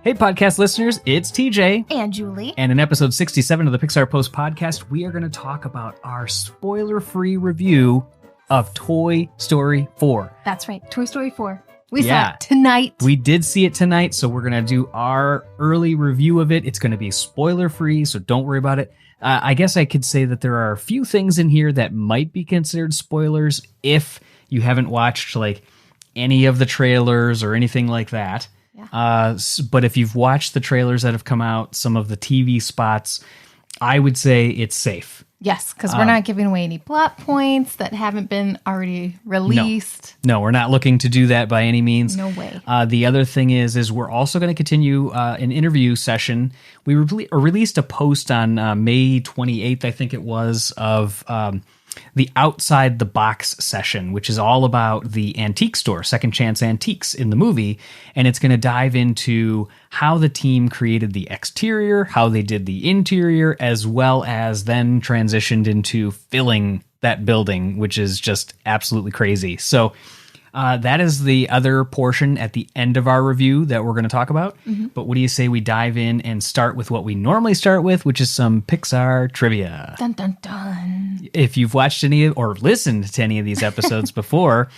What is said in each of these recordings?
Hey, podcast listeners, it's TJ. And Julie. And in episode 67 of the Pixar Post podcast, we are going to talk about our spoiler-free review of Toy Story 4. That's right, Toy Story 4. We saw it tonight. We did see it tonight, so we're going to do our early review of it. It's going to be spoiler-free, so don't worry about it. I guess I could say that there are a few things in here that might be considered spoilers if you haven't watched like any of the trailers or anything like that. Yeah. But if you've watched the trailers that have come out, some of the TV spots, I would say it's safe. Yes, because we're not giving away any plot points that haven't been already released. No, we're not looking to do that by any means. No way. The other thing is we're also going to continue an interview session. We released a post on May 28th, I think it was, of the Outside the Box session, which is all about the antique store, Second Chance Antiques, in the movie. And it's going to dive into how the team created the exterior, how they did the interior, as well as then transitioned into filling that building, which is just absolutely crazy. So that is the other portion at the end of our review that we're going to talk about. Mm-hmm. But what do you say we dive in and start with what we normally start with, which is some Pixar trivia? Dun, dun, dun. If you've watched any or listened to any of these episodes before,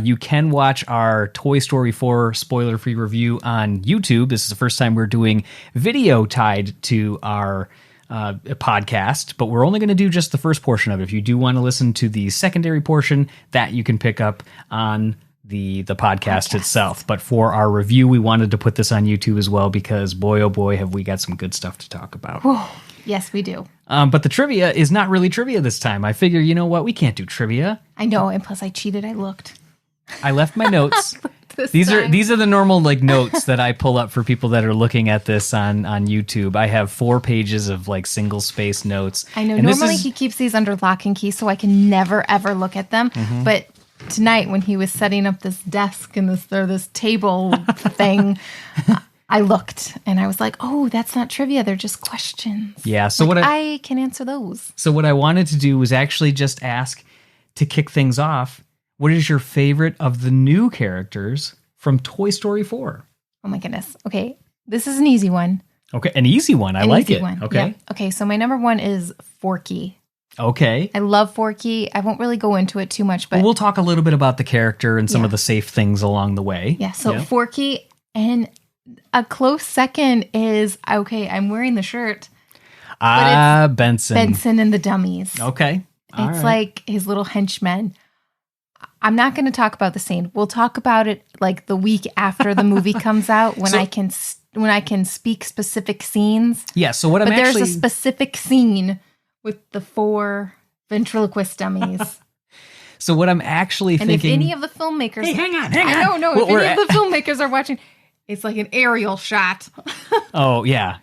you can watch our Toy Story 4 spoiler-free review on YouTube. This is the first time we're doing video tied to our podcast, but we're only going to do just the first portion of it. If you do want to listen to the secondary portion, that you can pick up on the podcast itself. But for our review, we wanted to put this on YouTube as well because boy, oh boy, have we got some good stuff to talk about. Yes, we do. But the trivia is not really trivia this time. I figure, you know what? We can't do trivia. I know, and plus I cheated. I looked. I left my notes. These are the normal like notes that I pull up for people that are looking at this on YouTube. I have 4 pages of like single space notes. I know. And normally he keeps these under lock and key, so I can never ever look at them. Mm-hmm. But tonight, when he was setting up this desk and this table thing, I looked and I was like, "Oh, that's not trivia. They're just questions." Yeah. So like, I can answer those. So what I wanted to do was actually just ask to kick things off. What is your favorite of the new characters from Toy Story 4? Oh my goodness. Okay. This is an easy one. Okay. An easy one. I like it. Okay. Yeah. Okay. So my number 1 is Forky. Okay. I love Forky. I won't really go into it too much, but we'll talk a little bit about the character and some of the safe things along the way. Yeah. So Forky, and a close second is, okay, I'm wearing the shirt. Benson. Benson and the Dummies. Okay. It's like his little henchmen. I'm not going to talk about the scene. We'll talk about it like the week after the movie comes out when I can speak specific scenes. Yeah. So what there's a specific scene with the 4 ventriloquist dummies. So what I'm actually thinking, if any of the filmmakers, hey, hang on. I don't know. If any of the filmmakers are watching, it's like an aerial shot. Oh yeah.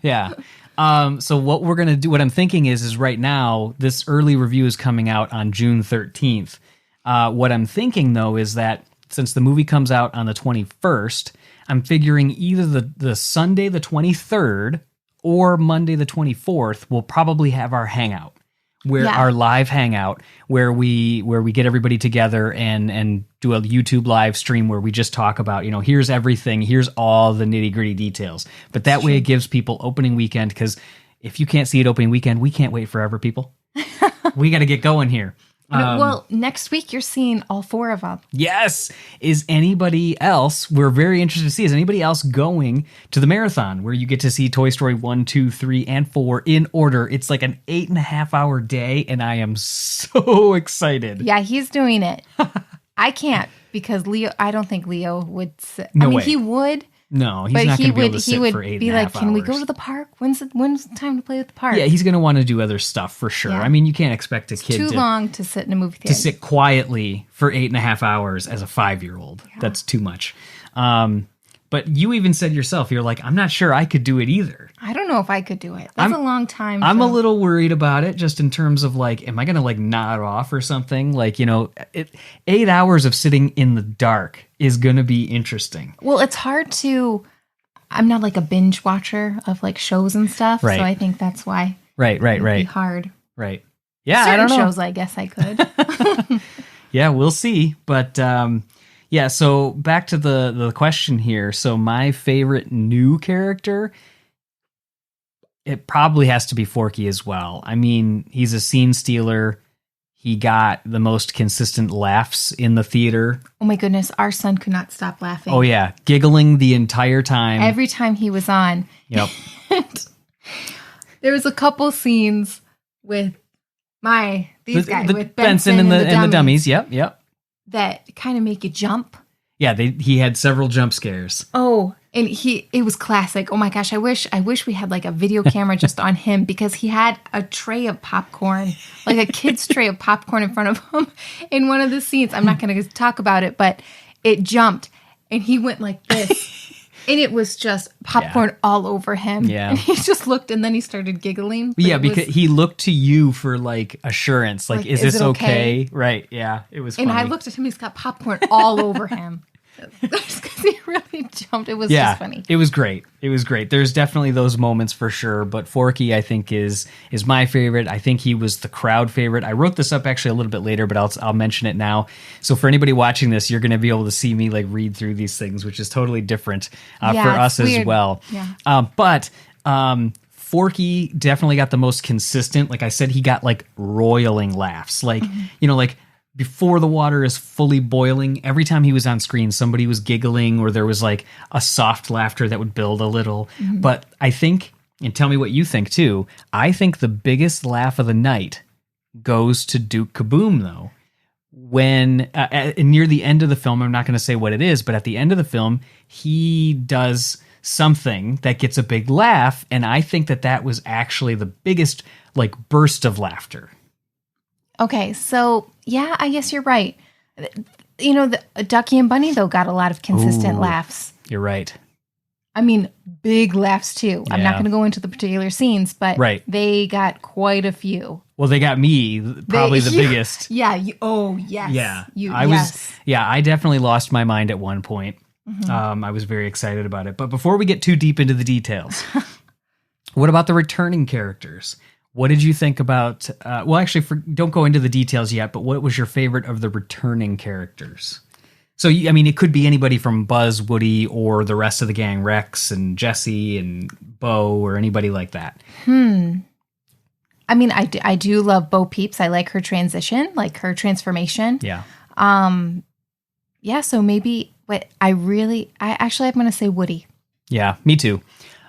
So what we're gonna do, what I'm thinking is right now this early review is coming out on June 13th. What I'm thinking, though, is that since the movie comes out on the 21st, I'm figuring either the Sunday the 23rd or Monday the 24th, we'll probably have our hangout, our live hangout, where we get everybody together and do a YouTube live stream where we just talk about, here's everything, here's all the nitty gritty details. But that way it gives people opening weekend, because if you can't see it opening weekend, we can't wait forever, people. We got to get going here. Well, next week you're seeing all 4 of them. Yes. Is anybody else, we're very interested to see, is anybody else going to the marathon where you get to see Toy Story 1, 2, 3, and 4 in order? It's like an 8.5-hour day, and I am so excited. Yeah, he's doing it. I can't, because I don't think Leo would sit. No way. He would. No, he's not going to be able to sit for 8.5 hours. He would be like, can we go to the park? When's the time to play with the park? Yeah, he's going to want to do other stuff for sure. Yeah. I mean, you can't expect a kid too long to sit in a movie theater. To sit quietly for 8.5 hours as a 5-year-old. Yeah. That's too much. But you even said yourself, you're like, I'm not sure I could do it either. I don't know if I could do it. That's a long time. I'm a little worried about it, just in terms of like, am I going to like nod off or something? Like, 8 hours of sitting in the dark is going to be interesting. Well, it's hard to, I'm not like a binge watcher of like shows and stuff. Right. So I think that's why. Right. It'd be hard. Right. Yeah, Certain I don't know. Shows, I guess I could. Yeah, we'll see. But yeah, so back to the question here. So my favorite new character, it probably has to be Forky as well. I mean, he's a scene stealer. He got the most consistent laughs in the theater. Oh my goodness, our son could not stop laughing. Oh yeah, giggling the entire time. Every time he was on. Yep. There was a couple scenes with these guys, with Benson and the dummies. Yep. That kind of make you jump. Yeah, he had several jump scares. Oh, and it was classic. Oh my gosh, I wish we had like a video camera just on him, because he had a tray of popcorn, like a kid's tray of popcorn in front of him in one of the scenes. I'm not going to talk about it, but it jumped and he went like this. And it was just popcorn all over him. Yeah. And he just looked and then he started giggling. Yeah, because he looked to you for like assurance. Like is this okay? Right. Yeah. It was funny. And I looked at him, he's got popcorn all over him. That's because he really jumped. It was just funny. It was great. There's definitely those moments for sure. But Forky, I think, is my favorite. I think he was the crowd favorite. I wrote this up actually a little bit later, but I'll mention it now. So for anybody watching this, you're going to be able to see me like read through these things, which is totally different for us as well. Yeah. But Forky definitely got the most consistent. Like I said, he got like roiling laughs. Like, like before the water is fully boiling, every time he was on screen, somebody was giggling or there was like a soft laughter that would build a little. But I think, and tell me what you think too, I think the biggest laugh of the night goes to Duke Kaboom, though. When near the end of the film, I'm not going to say what it is, but at the end of the film, he does something that gets a big laugh. And I think that was actually the biggest like burst of laughter. Okay, so yeah, I guess you're right. The Ducky and Bunny, though, got a lot of consistent laughs. You're right. I mean, big laughs, too. I'm not going to go into the particular scenes, but they got quite a few. Well, they got me, probably the biggest. Yeah. Yes. Yeah. I definitely lost my mind at one point. I was very excited about it. But before we get too deep into the details, what about the returning characters? What did you think about, don't go into the details yet, but what was your favorite of the returning characters? So, I mean, it could be anybody from Buzz, Woody, or the rest of the gang, Rex and Jesse and Bo, or anybody like that. I mean, I do love Bo Peeps. I like her transition, like her transformation. Yeah. So maybe, I'm going to say Woody. Yeah, me too.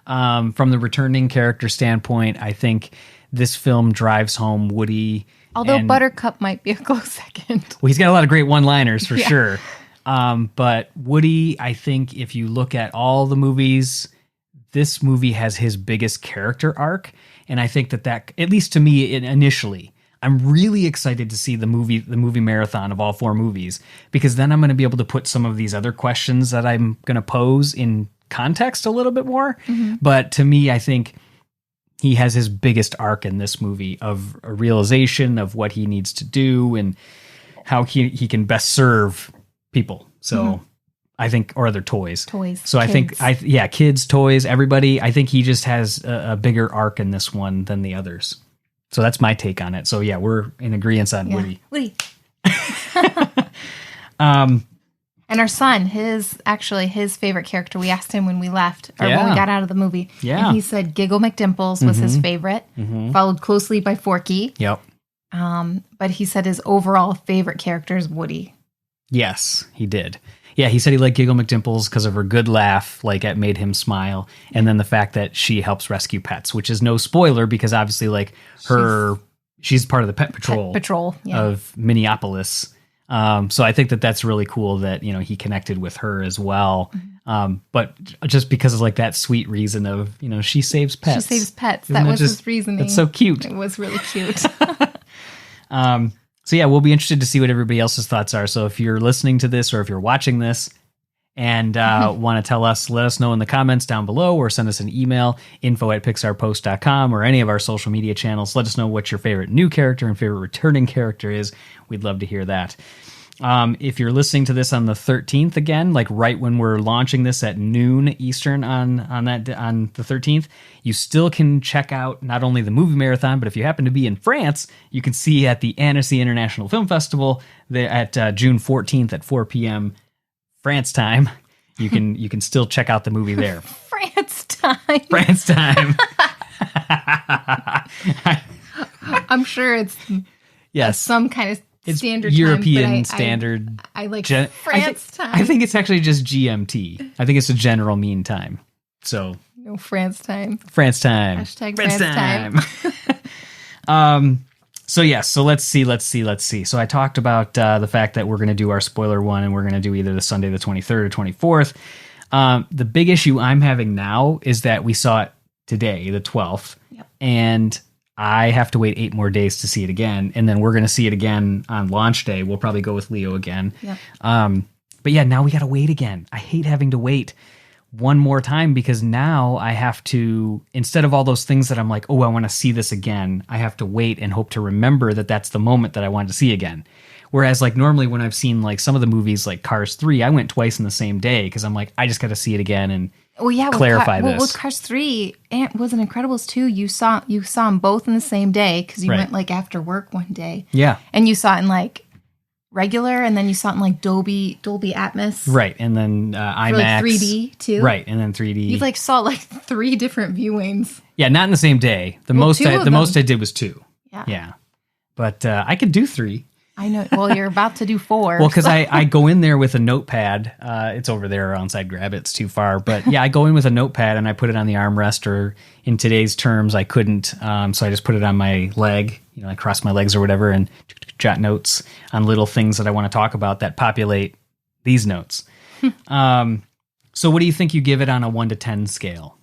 From the returning character standpoint, I think this film drives home Woody. Although Buttercup might be a close second. Well, he's got a lot of great one-liners for sure. But Woody, I think if you look at all the movies, this movie has his biggest character arc. And I think that at least to me initially, I'm really excited to see the movie marathon of all 4 movies, because then I'm going to be able to put some of these other questions that I'm going to pose in context a little bit more. But to me, I think he has his biggest arc in this movie of a realization of what he needs to do and how he can best serve people. So I think, or other toys. So kids. I think, kids, toys, everybody. I think he just has a bigger arc in this one than the others. So that's my take on it. So yeah, we're in agreement on Woody. And our son, his favorite character, we asked him when we left, or when we got out of the movie. Yeah. And he said Giggle McDimples was his favorite, followed closely by Forky. Yep. But he said his overall favorite character is Woody. Yes, he did. Yeah, he said he liked Giggle McDimples because of her good laugh, like it made him smile. And then the fact that she helps rescue pets, which is no spoiler because obviously like she's part of the Pet Patrol, of Minneapolis. So I think that's really cool that, he connected with her as well. But just because of like that sweet reason of, she saves pets. She saves pets. That was his reasoning. That's so cute. It was really cute. So yeah, we'll be interested to see what everybody else's thoughts are. So if you're listening to this or if you're watching this and want to tell us, let us know in the comments down below or send us an email, info@pixarpost.com or any of our social media channels. Let us know what your favorite new character and favorite returning character is. We'd love to hear that. If you're listening to this on the 13th again, like right when we're launching this at noon Eastern on the 13th, you still can check out not only the movie marathon, but if you happen to be in France, you can see at the Annecy International Film Festival at June 14th at 4 p.m. France time. You can still check out the movie there. France time. France time. I'm sure it's some kind of standard European time, standard. I like France time. I think it's actually just GMT. I think it's a general mean time. So no France time. France time. Hashtag France time. So let's see. So I talked about the fact that we're going to do our spoiler one, and we're going to do either the Sunday the 23rd or 24th. The big issue I'm having now is that we saw it today, the 12th, and I have to wait 8 more days to see it again, and then we're going to see it again on launch day. We'll probably go with Leo again. Yep. But yeah, now we got to wait again. I hate having to wait one more time because now I have to, instead of all those things that I'm like, oh, I want to see this again, I have to wait and hope to remember that that's the moment that I wanted to see again. Whereas like normally when I've seen like some of the movies like Cars 3, I went twice in the same day because I'm like, I just got to see it again and clarify this. With Cars 3, and was it Incredibles 2? You saw them both in the same day because you went like after work one day. Yeah. And you saw it in like regular, and then you saw it in like Dolby Atmos. Right. And then IMAX. Like 3D too. Right. And then 3D. You like saw like 3 different viewings. Yeah, not in the same day. The most I did was 2. Yeah. Yeah. But I could do 3. I know. Well, you're about to do 4. Well, because I go in there with a notepad. It's over there onside grab. It's too far. But yeah, I go in with a notepad and I put it on the armrest, or in today's terms, I couldn't. So I just put it on my leg. I cross my legs or whatever and jot notes on little things that I want to talk about that populate these notes. So what do you think you give it on a 1 to 10 scale?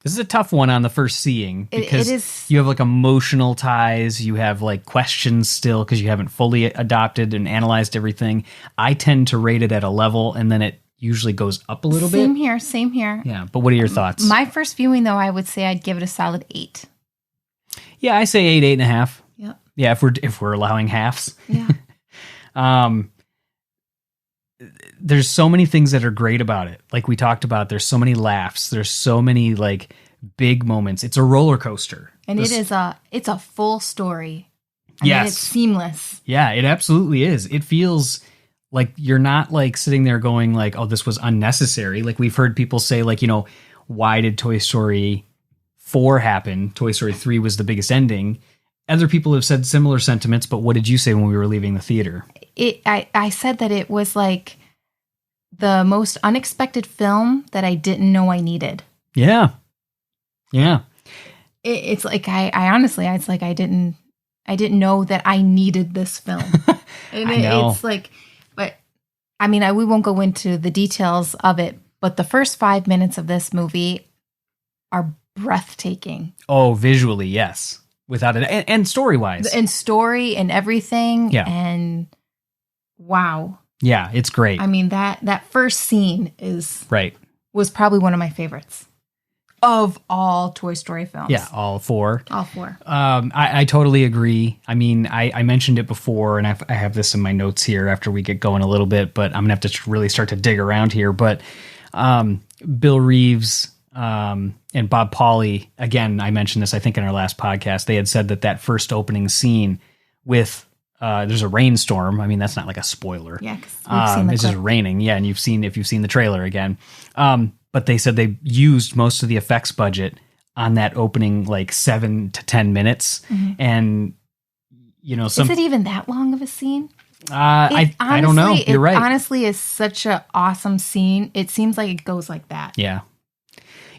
This is a tough one on the first seeing because you have like emotional ties. You have like questions still because you haven't fully adopted and analyzed everything. I tend to rate it at a level and then it usually goes up a little bit. Same here. Yeah. But what are your thoughts? My first viewing though, I would say I'd give it a solid 8. Yeah. I say 8, 8.5. Yep. Yeah. If we're allowing halves. Yeah. There's so many things that are great about it. Like we talked about, there's so many laughs. There's so many like big moments. It's a roller coaster. And it's a full story. I mean, it's seamless. Yeah, it absolutely is. It feels like you're not like sitting there going like, oh, this was unnecessary. Like we've heard people say like, why did Toy Story 4 happen? Toy Story 3 was the biggest ending. Other people have said similar sentiments, but what did you say when we were leaving the theater? I said that it was like the most unexpected film that I didn't know I needed. Yeah. Yeah. It's like I honestly, it's like I didn't know that I needed this film. And I know. It's like, but I mean, we won't go into the details of it, but the first 5 minutes of this movie are breathtaking. Oh, visually, yes. Without it, and story-wise. And story and everything. Yeah. And wow. Yeah, it's great. I mean, that first scene was probably one of my favorites of all Toy Story films. Yeah, all 4. All 4. I totally agree. I mean, I mentioned it before, and I have this in my notes here after we get going a little bit, but I'm going to have to really start to dig around here. But Bill Reeves and Bob Pauly, again, I mentioned this, I think, in our last podcast, they had said that first opening scene with there's a rainstorm. I mean, that's not like a spoiler. Yeah, because we've seen the it's clip. just raining. Yeah, and if you've seen the trailer again. But they said they used most of the effects budget on that opening like 7 to 10 minutes. Mm-hmm. And, is it even that long of a scene? I don't know. You're right. It honestly is such an awesome scene. It seems like it goes like that. Yeah.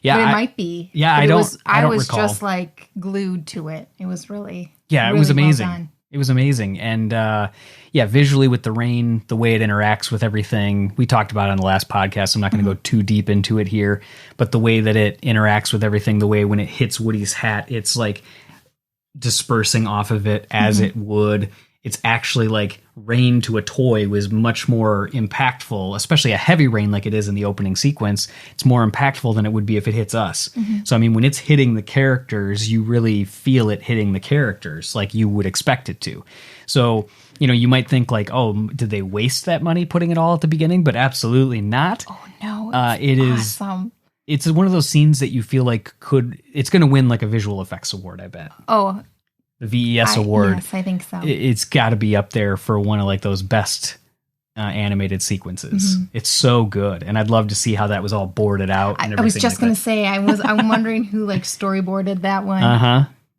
Yeah. But it might be. Yeah, I don't recall. Just like glued to it. It was really, it was amazing. Well done. It was amazing. And visually with the rain, the way it interacts with everything, we talked about it on the last podcast. I'm not going to go too deep into it here, but the way that it interacts with everything, the way when it hits Woody's hat, it's like dispersing off of it as it would. It's actually like rain to a toy was much more impactful, especially a heavy rain like it is in the opening sequence. It's more impactful than it would be if it hits us. So, I mean, when it's hitting the characters, you really feel it hitting the characters like you would expect it to. So, you know, you might think like, oh, did they waste that money putting it all at the beginning? But absolutely not. Oh, no. It awesome. It's one of those scenes that you feel like it's going to win like a visual effects award, I bet. Oh, the VES award. Yes, I think so. It's got to be up there for one of like those best animated sequences. It's so good, and I'd love to see how that was all boarded out. And I was just going to say, I'm wondering who like storyboarded that one.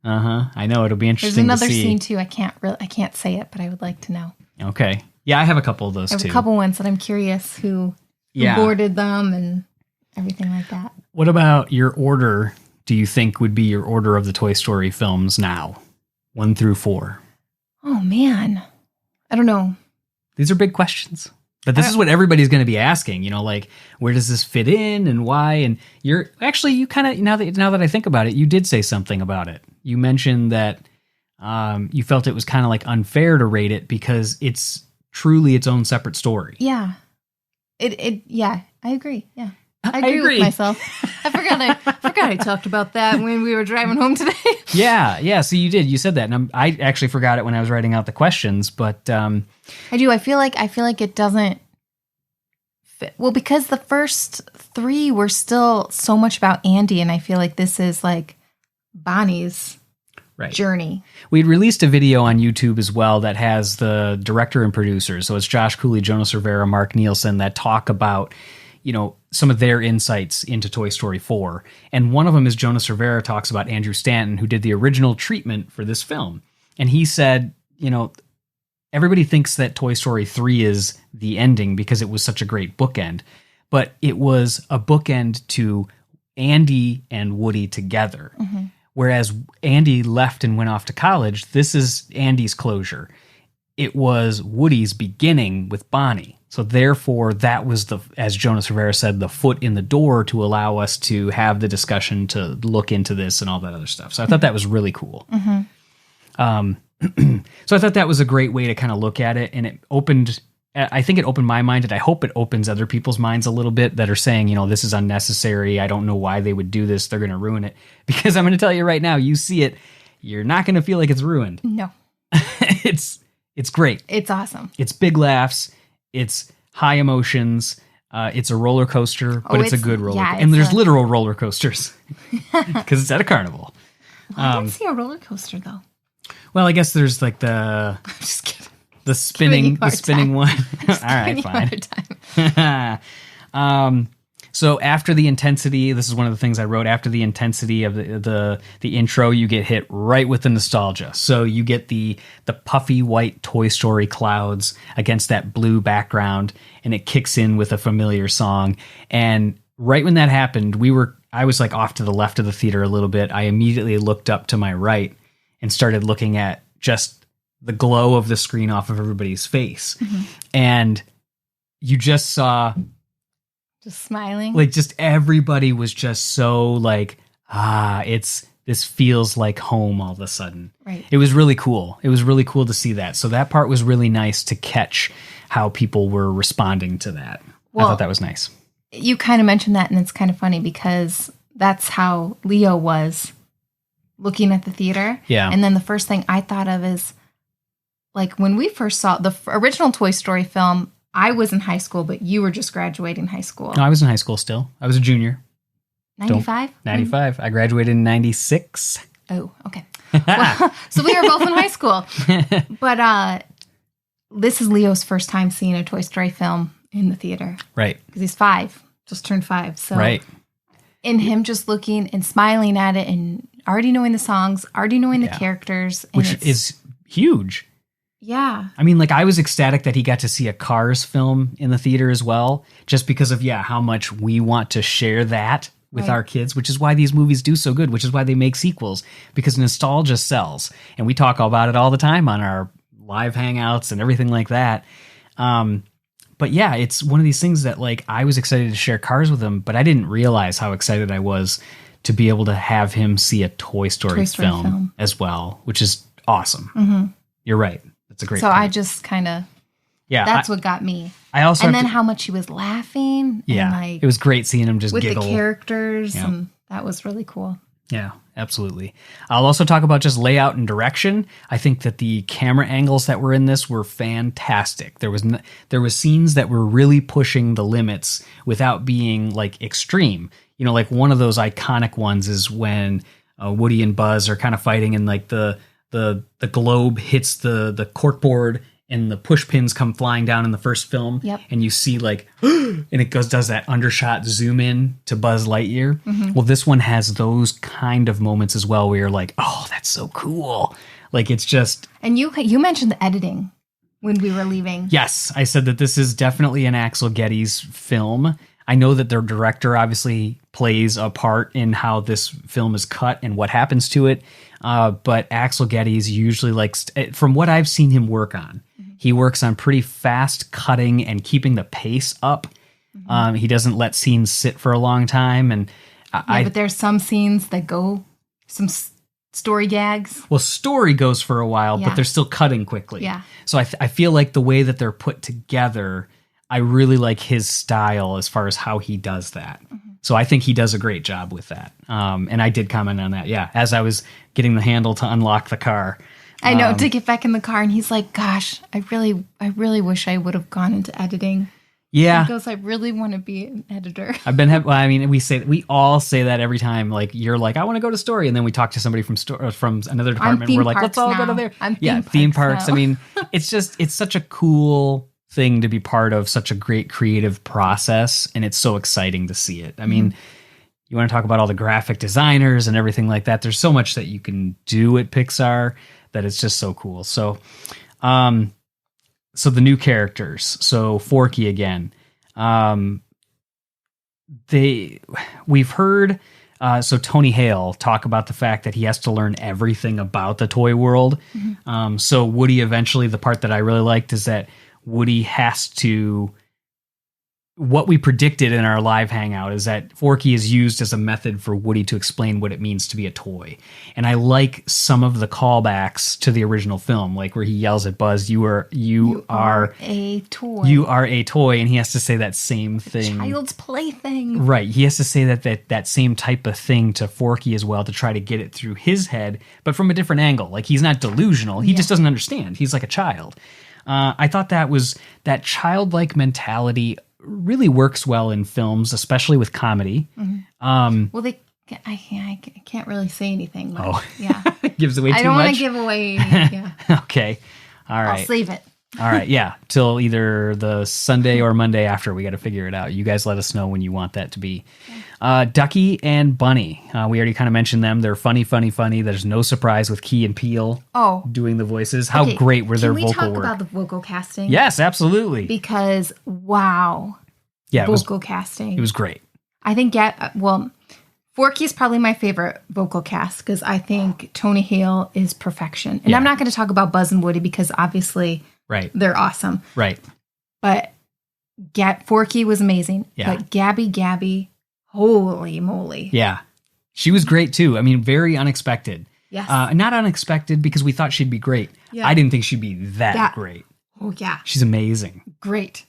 I know it'll be interesting. There's to another see. scene too. I can't say it, but I would like to know. Okay, yeah, I have a couple of those I have too. a couple ones that I'm curious who boarded them and everything like that. What about your order? Do you think would be your order of the Toy Story films now, 1 through 4? Oh man, I don't know. These are big questions. But this is what everybody's going to be asking, you know, like, where does this fit in and why? And you kind of, now that I think about it, you did say something about it. You mentioned that you felt it was kind of like unfair to rate it because it's truly its own separate story. Yeah. Yeah, I agree. Yeah. I agree with myself. I forgot I talked about that when we were driving home today. Yeah. So you did. You said that, and I actually forgot it when I was writing out the questions. But I do. I feel like it doesn't fit. Well, because the first 3 were still so much about Andy, and I feel like this is like Bonnie's journey. We'd released a video on YouTube as well that has the director and producers. So it's Josh Cooley, Jonas Rivera, Mark Nielsen that talk about, you know, some of their insights into Toy Story 4. And one of them is Jonas Rivera talks about Andrew Stanton, who did the original treatment for this film. And he said, you know, everybody thinks that Toy Story 3 is the ending because it was such a great bookend. But it was a bookend to Andy and Woody together. Whereas Andy left and went off to college, this is Andy's closure. It was Woody's beginning with Bonnie. So therefore, that was as Jonas Rivera said, the foot in the door to allow us to have the discussion to look into this and all that other stuff. So I thought that was really cool. So I thought that was a great way to kind of look at it. And I think it opened my mind, and I hope it opens other people's minds a little bit that are saying, you know, this is unnecessary. I don't know why they would do this. They're going to ruin it. Because I'm going to tell you right now, you see it, you're not going to feel like it's ruined. No. It's great. It's awesome. It's big laughs. It's high emotions. It's a roller coaster, but it's a good roller coaster. And there's literal roller coasters because it's at a carnival. I didn't see a roller coaster, though. Well, I guess there's like I'm just kidding. the spinning one. All right, fine. So after the intensity, this is one of the things I wrote. After the intensity of the intro, you get hit right with the nostalgia. So you get the puffy white Toy Story clouds against that blue background, and it kicks in with a familiar song. And right when that happened, I was like off to the left of the theater a little bit. I immediately looked up to my right and started looking at just the glow of the screen off of everybody's face. And you just saw... just smiling. Like, just everybody was just so like, this feels like home all of a sudden. Right. It was really cool. It was really cool to see that. So that part was really nice to catch how people were responding to that. Well, I thought that was nice. You kind of mentioned that, and it's kind of funny because that's how Leo was looking at the theater. Yeah. And then the first thing I thought of is, like, when we first saw the original Toy Story film, I was in high school, but you were just graduating high school. No, I was in high school still. I was a junior. 95? 95. I graduated in 96. Oh, okay. Well, so we were both in high school. But this is Leo's first time seeing a Toy Story film in the theater. Right. Because he's 5. Just turned 5. So right. And him just looking and smiling at it and already knowing the songs, already knowing the characters. And which is huge. Yeah. I mean, like, I was ecstatic that he got to see a Cars film in the theater as well, just because of, how much we want to share that with our kids, which is why these movies do so good, which is why they make sequels, because nostalgia sells. And we talk about it all the time on our live hangouts and everything like that. But yeah, it's one of these things that, like, I was excited to share Cars with him, but I didn't realize how excited I was to be able to have him see a Toy Story film as well, which is awesome. You're right. That's a great So point. I just kind of, yeah, that's what got me. I also And have then to- how much he was laughing. yeah, And like it was great seeing him just with giggle. the characters. Yeah. And that was really cool. Yeah, absolutely. I'll also talk about just layout and direction. I think that the camera angles that were in this were fantastic. There was scenes that were really pushing the limits without being like extreme. You know, like one of those iconic ones is when Woody and Buzz are kind of fighting, and like the globe hits the corkboard, and the push pins come flying down in the first film. Yep. And you see like, and it does that undershot zoom in to Buzz Lightyear. Well, this one has those kind of moments as well, where you're like, oh, that's so cool. Like, it's just. And you mentioned the editing when we were leaving. Yes, I said that this is definitely an Axel Getty's film. I know that their director obviously plays a part in how this film is cut and what happens to it. But Axel Getty is usually like, from what I've seen him work on, he works on pretty fast cutting and keeping the pace up. He doesn't let scenes sit for a long time. And but there's some scenes that go, some story gags. Well, story goes for a while, but they're still cutting quickly. Yeah. So I feel like the way that they're put together, I really like his style as far as how he does that. So I think he does a great job with that. And I did comment on that. Yeah. As I was getting the handle to unlock the car. I know, to get back in the car, and he's like, gosh, I really wish I would have gone into editing. Yeah. He goes, I really want to be an editor. Well, I mean, we all say that every time. Like, you're like, I want to go to story, and then we talk to somebody from another department. We're like, let's all go to there. Theme parks. I mean, it's such a cool thing to be part of, such a great creative process, and it's so exciting to see it. I mean, you want to talk about all the graphic designers and everything like that. There's so much that you can do at Pixar that it's just so cool. So, so the new characters. So Forky again. We've heard so Tony Hale talk about the fact that he has to learn everything about the toy world. So Woody eventually, the part that I really liked is that Woody has to. What we predicted in our live hangout is that Forky is used as a method for Woody to explain what it means to be a toy. And I like some of the callbacks to the original film, like where he yells at Buzz, you are a toy. You are a toy. And he has to say that same thing. Child's plaything. Right. He has to say that same type of thing to Forky as well to try to get it through his head, but from a different angle. Like, he's not delusional. He just doesn't understand. He's like a child. I thought that childlike mentality really works well in films, especially with comedy. Well, I can't really say anything. But, yeah, gives away too much. I don't want to give away. Yeah. Okay, all right. I'll save it. All right, yeah, till either the Sunday or Monday after. We got to figure it out. You guys let us know when you want that to be. Ducky and Bunny. We already kind of mentioned them. They're funny. There's no surprise with Key and Peele doing the voices. How great were their vocal work? Can we talk about the vocal casting? Yes, absolutely. Because, wow. Yeah, vocal casting. It was great. I think, Forky's probably my favorite vocal cast because I think Tony Hale is perfection. And I'm not going to talk about Buzz and Woody because obviously they're awesome. Right. But Forky was amazing. Yeah. But Gabby, holy moly. Yeah. She was great too. I mean, very unexpected. Yes. Not unexpected because we thought she'd be great. Yeah. I didn't think she'd be that great. Oh, yeah. She's amazing. Great.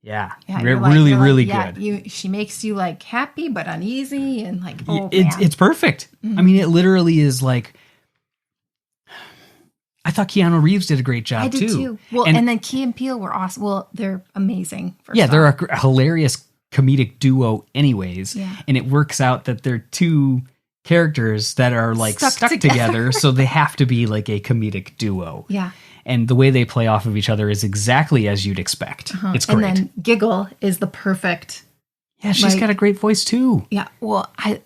Yeah. Really good. She makes you like happy but uneasy and like, it's perfect. I mean, it literally is like, I thought Keanu Reeves did a great job too. I did too. Well, and then Key and Peele were awesome. Well, they're amazing. They're a hilarious comedic duo anyways. Yeah. And it works out that they're two characters that are like stuck together. So they have to be like a comedic duo. Yeah. And the way they play off of each other is exactly as you'd expect. It's great. And then Giggle is the perfect. Yeah, she's got a great voice too. Yeah. Well, I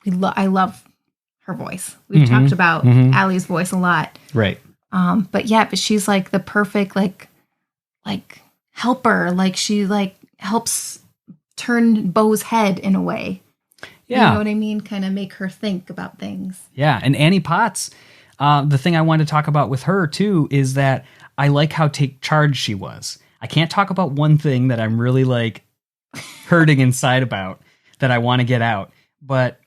love her voice. We've talked about Allie's voice a lot. Right. But she's like the perfect like helper. Like she like helps turn Bo's head in a way. Yeah. You know what I mean? Kind of make her think about things. Yeah. And Annie Potts, the thing I wanted to talk about with her too is that I like how take charge she was. I can't talk about one thing that I'm really like hurting inside about that I want to get out, but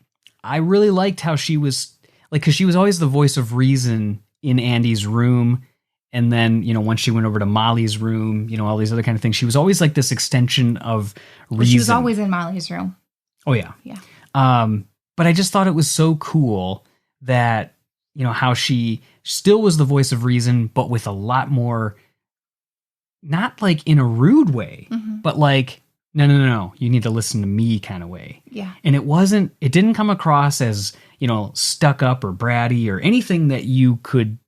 I really liked how she was like, because she was always the voice of reason in Andy's room And then, once she went over to Molly's room, all these other kind of things, she was always like this extension of reason. But she was always in Molly's room. Oh, yeah. Yeah. But I just thought it was so cool that, how she still was the voice of reason, but with a lot more, not like in a rude way, but like, no, you need to listen to me kind of way. Yeah. And it didn't come across as, stuck up or bratty or anything that you could,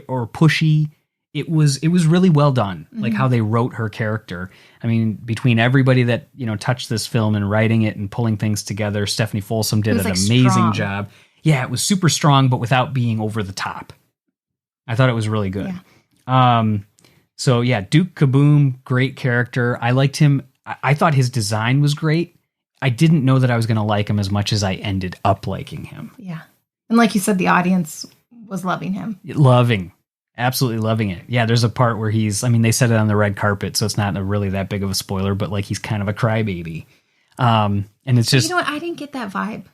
or pushy. It was really well done, like how they wrote her character. I mean, between everybody that, touched this film and writing it and pulling things together, Stephanie Folsom did an amazing job. Yeah, it was super strong, but without being over the top. I thought it was really good. Yeah. So yeah, Duke Kaboom, great character. I liked him. I thought his design was great. I didn't know that I was going to like him as much as I ended up liking him. Yeah. And like you said, the audience was loving him. Absolutely loving it. Yeah, there's a part where they said it on the red carpet, so it's not really that big of a spoiler, but like he's kind of a crybaby. And it's just... You know what? I didn't get that vibe.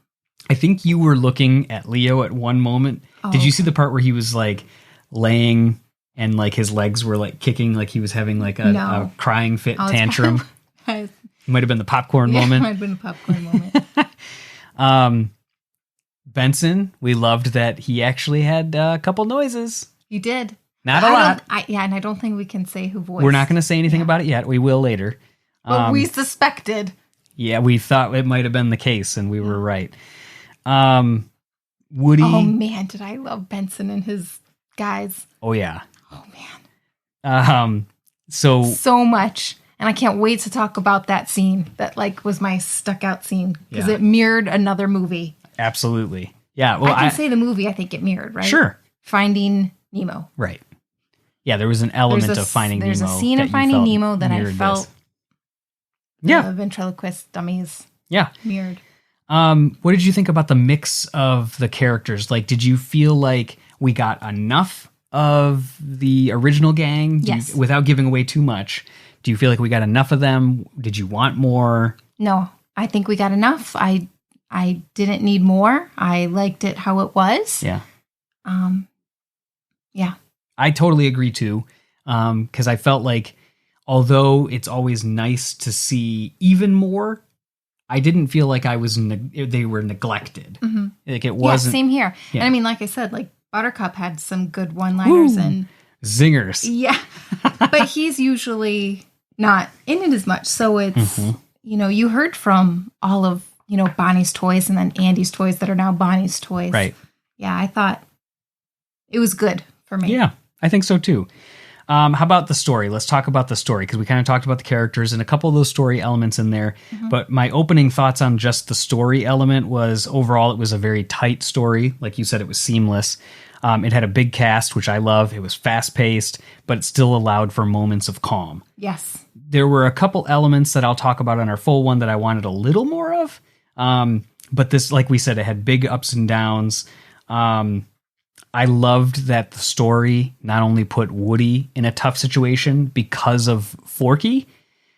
I think you were looking at Leo at one moment. Oh. Did you see the part where he was like laying and like his legs were like kicking, like he was having like a crying fit tantrum? It might have been the popcorn moment. It might have been the popcorn moment. Benson, we loved that he actually had a couple noises. You did. Not a lot. And I don't think we can say who voiced. We're not going to say anything about it yet. We will later. But we suspected. Yeah, we thought it might have been the case, and we were right. Woody. Oh, man, did I love Benson and his guys. Oh, yeah. Oh, man. So much. And I can't wait to talk about that scene that like was my stuck out scene because it mirrored another movie. Absolutely. Yeah. Well, I can say the movie I think it mirrored, right? Sure. Finding Nemo. Right. Yeah, there was an element of Finding Nemo. There's a scene in Finding Nemo that I felt the ventriloquist dummies mirrored. What did you think about the mix of the characters? Like, did you feel like we got enough of the original gang? Yes. Without giving away too much. Do you feel like we got enough of them? Did you want more? No, I think we got enough. I didn't need more. I liked it how it was. Yeah. Yeah. I totally agree too. Because I felt like, although it's always nice to see even more, I didn't feel like they were neglected. Mm-hmm. Like it wasn't. Yeah, same here. Yeah. And I mean, like I said, like Buttercup had some good one-liners and zingers. Yeah. But he's usually not in it as much. So it's, you heard from all of, Bonnie's toys and then Andy's toys that are now Bonnie's toys. Right. Yeah, I thought it was good for me. Yeah, I think so too. How about the story? Let's talk about the story because we kind of talked about the characters and a couple of those story elements in there. Mm-hmm. But my opening thoughts on just the story element was overall it was a very tight story. Like you said, it was seamless. It had a big cast, which I love. It was fast paced, but it still allowed for moments of calm. Yes. There were a couple elements that I'll talk about on our full one that I wanted a little more of. But this, like we said, it had big ups and downs. I loved that the story not only put Woody in a tough situation because of Forky,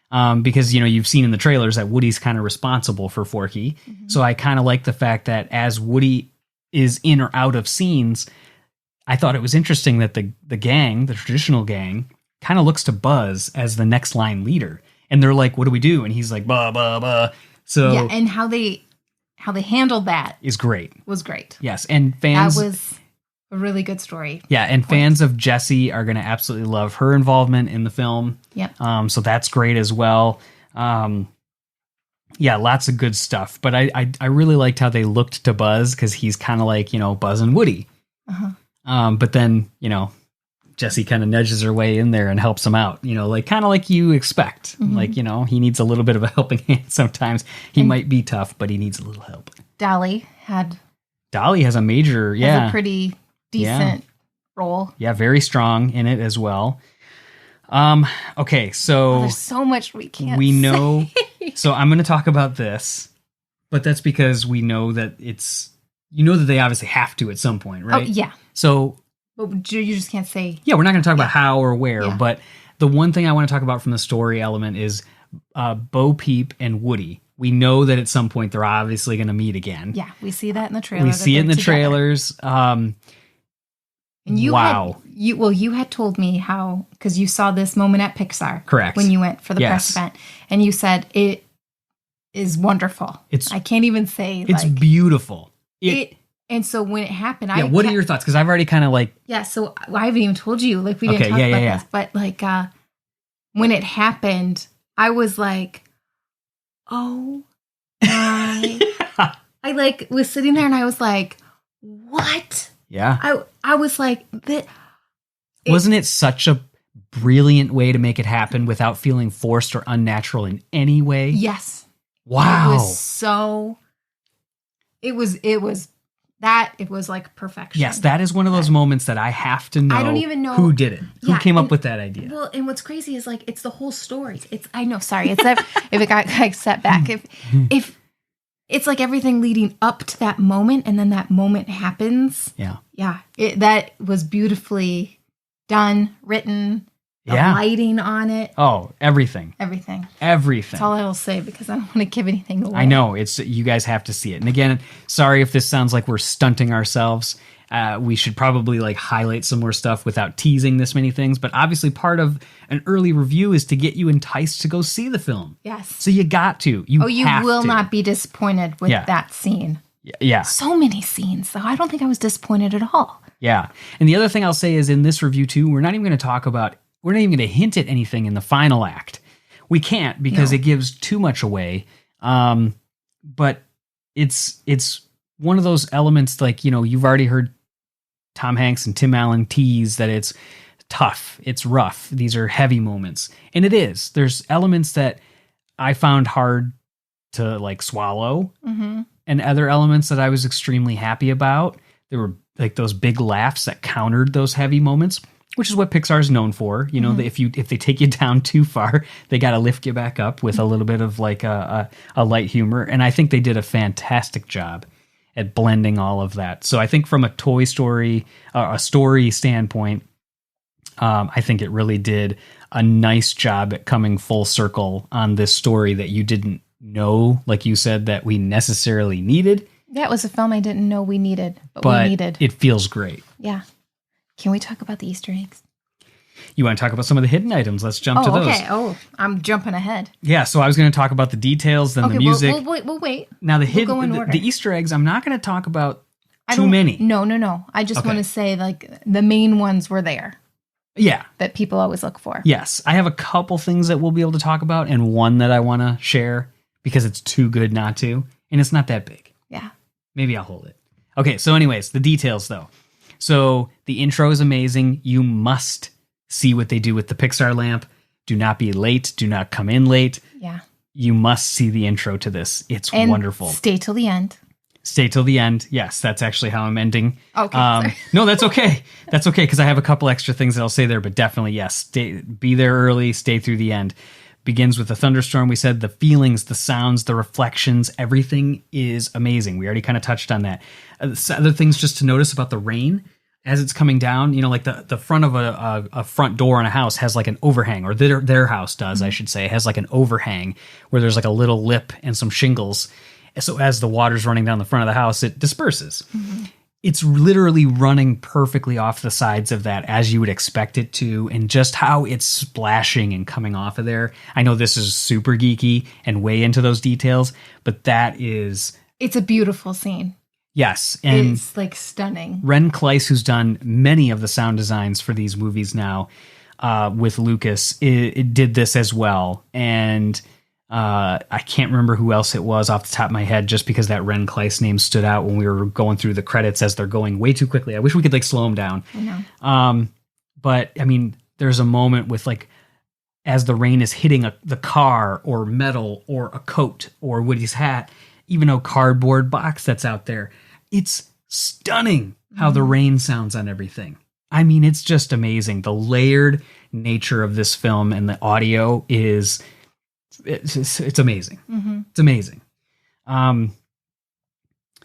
because, you've seen in the trailers that Woody's kind of responsible for Forky. Mm-hmm. So I kind of like the fact that as Woody is in or out of scenes, I thought it was interesting that the gang, the traditional gang, kind of looks to Buzz as the next line leader. And they're like, what do we do? And he's like, bah, bah, bah. So yeah, and how they handled that is great. Was great. Yes, and fans... That was a really good story. Yeah, and fans of Jessie are going to absolutely love her involvement in the film. Yep. So that's great as well. Yeah, lots of good stuff. But I really liked how they looked to Buzz because he's kind of like, Buzz and Woody. Uh-huh. But then, Jessie kind of nudges her way in there and helps him out, like kind of like you expect. Mm-hmm. Like, he needs a little bit of a helping hand sometimes. He might be tough, but he needs a little help. Dolly has a pretty decent role. Yeah, very strong in it as well. Okay, so there's so much we can't know. So I'm going to talk about this, but that's because we know that that they obviously have to at some point, right? Oh, yeah. So, but you just can't say. Yeah, we're not going to talk about how or where, but the one thing I want to talk about from the story element is Bo Peep and Woody. We know that at some point they're obviously going to meet again. Yeah, we see that in the trailer. We see it in the trailers. And you wow. you had told me how, because you saw this moment at Pixar. Correct. When you went for the press event. And you said it is wonderful. I can't even say. It's beautiful. And so when it happened, what are your thoughts? Because I've already kind of like. Yeah, so I haven't even told you. Like, we didn't talk about this. But like, when it happened, I was like, oh my. I like was sitting there and I was like, what? Yeah. I was like, wasn't it such a brilliant way to make it happen without feeling forced or unnatural in any way? Yes. Wow. It was like perfection. Yes, that is one of those moments that I have to know. I don't even know who did it. Who came up with that idea? Well, and what's crazy is like it's the whole story. I know, sorry. It's if it got like set back. If it's like everything leading up to that moment, and then that moment happens. Yeah. Yeah. That was beautifully done, written, the lighting on it. Oh, everything. Everything. Everything. That's all I will say because I don't want to give anything away. I know. You guys have to see it. And again, sorry if this sounds like we're stunting ourselves. We should probably like highlight some more stuff without teasing this many things. But obviously part of an early review is to get you enticed to go see the film. Yes. So you got to. You will not be disappointed with that scene. Yeah. So many scenes. So I don't think I was disappointed at all. Yeah. And the other thing I'll say is in this review too, we're not even going to hint at anything in the final act. We can't because it gives too much away. But it's one of those elements like, you've already heard Tom Hanks and Tim Allen tease that it's tough, it's rough. These are heavy moments. And it is. There's elements that I found hard to like swallow and other elements that I was extremely happy about. There were like those big laughs that countered those heavy moments, which is what Pixar is known for. If they take you down too far, they got to lift you back up with a little bit of like a light humor. And I think they did a fantastic job at blending all of that. So I think from a Toy Story, a story standpoint, I think it really did a nice job at coming full circle on this story that you didn't know, like you said, that we necessarily needed. That was a film I didn't know we needed, but we needed. It feels great. Yeah. Can we talk about the Easter eggs? You want to talk about some of the hidden items? Let's jump to those. Okay. Oh, I'm jumping ahead. Yeah, so I was going to talk about the details, then the music. We'll wait. Now the Easter eggs, I'm not going to talk about too many. No. I just want to say like the main ones were there. Yeah. That people always look for. Yes. I have a couple things that we'll be able to talk about and one that I want to share because it's too good not to. And it's not that big. Yeah. Maybe I'll hold it. Okay, so anyways, the details though. So the intro is amazing. You must see what they do with the Pixar lamp. Do not be late. Do not come in late. Yeah. You must see the intro to this. It's wonderful. Stay till the end. Stay till the end. Yes, that's actually how I'm ending. Okay. No, that's okay. That's okay because I have a couple extra things that I'll say there, but definitely, yes. Be there early. Stay through the end. Begins with a thunderstorm. We said the feelings, the sounds, the reflections, everything is amazing. We already kind of touched on that. Other things just to notice about the rain as it's coming down, like the front of a front door in a house has like an overhang, or their house does, I should say, has like an overhang where there's like a little lip and some shingles. So as the water's running down the front of the house, it disperses. Mm-hmm. It's literally running perfectly off the sides of that as you would expect it to, and just how it's splashing and coming off of there. I know this is super geeky and way into those details, but it's a beautiful scene. Yes. And it's like stunning. Ren Kleiss, who's done many of the sound designs for these movies now with Lucas, it did this as well. And I can't remember who else it was off the top of my head, just because that Ren Kleiss name stood out when we were going through the credits as they're going way too quickly. I wish we could like slow them down. I know. But I mean, there's a moment with like, as the rain is hitting the car or metal or a coat or Woody's hat, even a cardboard box that's out there. It's stunning how the rain sounds on everything. I mean, it's just amazing. The layered nature of this film and the audio is... It's amazing. Mm-hmm. It's amazing.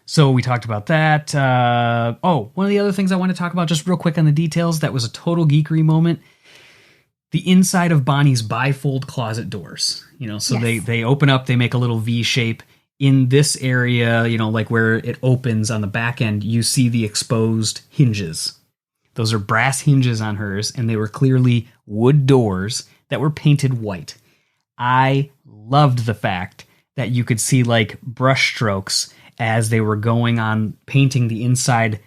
So we talked about that. One of the other things I want to talk about just real quick on the details, that was a total geekery moment. The inside of Bonnie's bifold closet doors, so yes. they open up, they make a little V shape. In this area, like where it opens on the back end, you see the exposed hinges. Those are brass hinges on hers, and they were clearly wood doors that were painted white. I loved the fact that you could see like brush strokes as they were going on painting the inside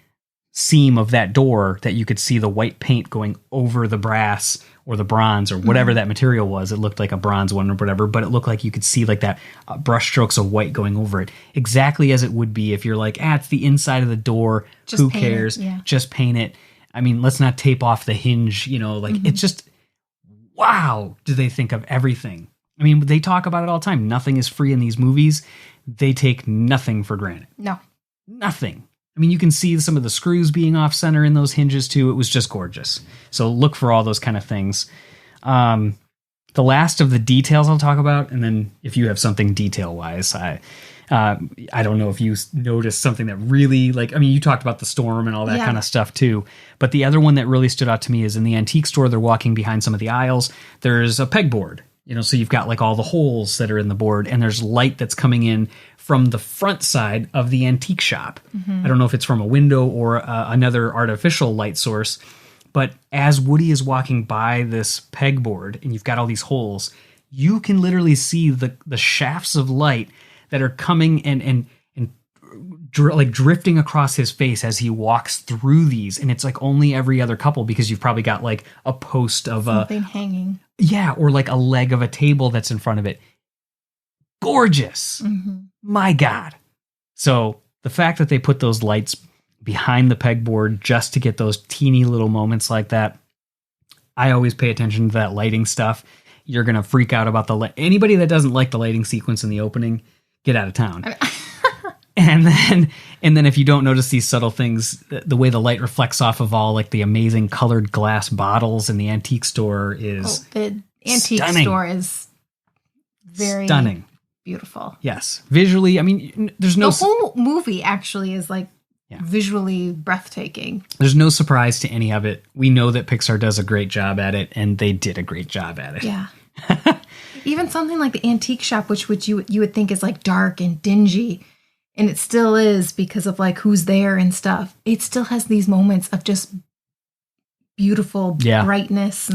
seam of that door, that you could see the white paint going over the brass or the bronze or whatever that material was. It looked like a bronze one or whatever, but it looked like you could see like that brush strokes of white going over it, exactly as it would be if you're like, it's the inside of the door. Just who paint cares? it, yeah. Just paint it. I mean, let's not tape off the hinge, it's just, wow, do they think of everything? I mean, they talk about it all the time. Nothing is free in these movies. They take nothing for granted. No. Nothing. I mean, you can see some of the screws being off center in those hinges too. It was just gorgeous. So look for all those kind of things. The last of the details I'll talk about, and then if you have something detail wise, I don't know if you noticed something that really you talked about the storm and all that kind of stuff too. But the other one that really stood out to me is in the antique store, they're walking behind some of the aisles. There's a pegboard, so you've got like all the holes that are in the board, and there's light that's coming in from the front side of the antique shop. I don't know if it's from a window or another artificial light source, but as Woody is walking by this pegboard and you've got all these holes, you can literally see the shafts of light that are coming and drifting across his face as he walks through these. And it's like only every other couple, because you've probably got like a post of something hanging. Yeah, or like a leg of a table that's in front of it. Gorgeous. My God. So the fact that they put those lights behind the pegboard just to get those teeny little moments like that, I always pay attention to that lighting stuff. You're going to freak out about anybody that doesn't like the lighting sequence in the opening, get out of town. And then if you don't notice these subtle things, the way the light reflects off of all like the amazing colored glass bottles in the antique store is the antique stunning. store is very stunning. Beautiful. Yes. Visually, I mean, there's no... The whole movie actually is like visually breathtaking. There's no surprise to any of it. We know that Pixar does a great job at it, and they did a great job at it. Yeah. Even something like the antique shop, which you would think is like dark and dingy, and it still is because of like who's there and stuff. It still has these moments of just beautiful brightness.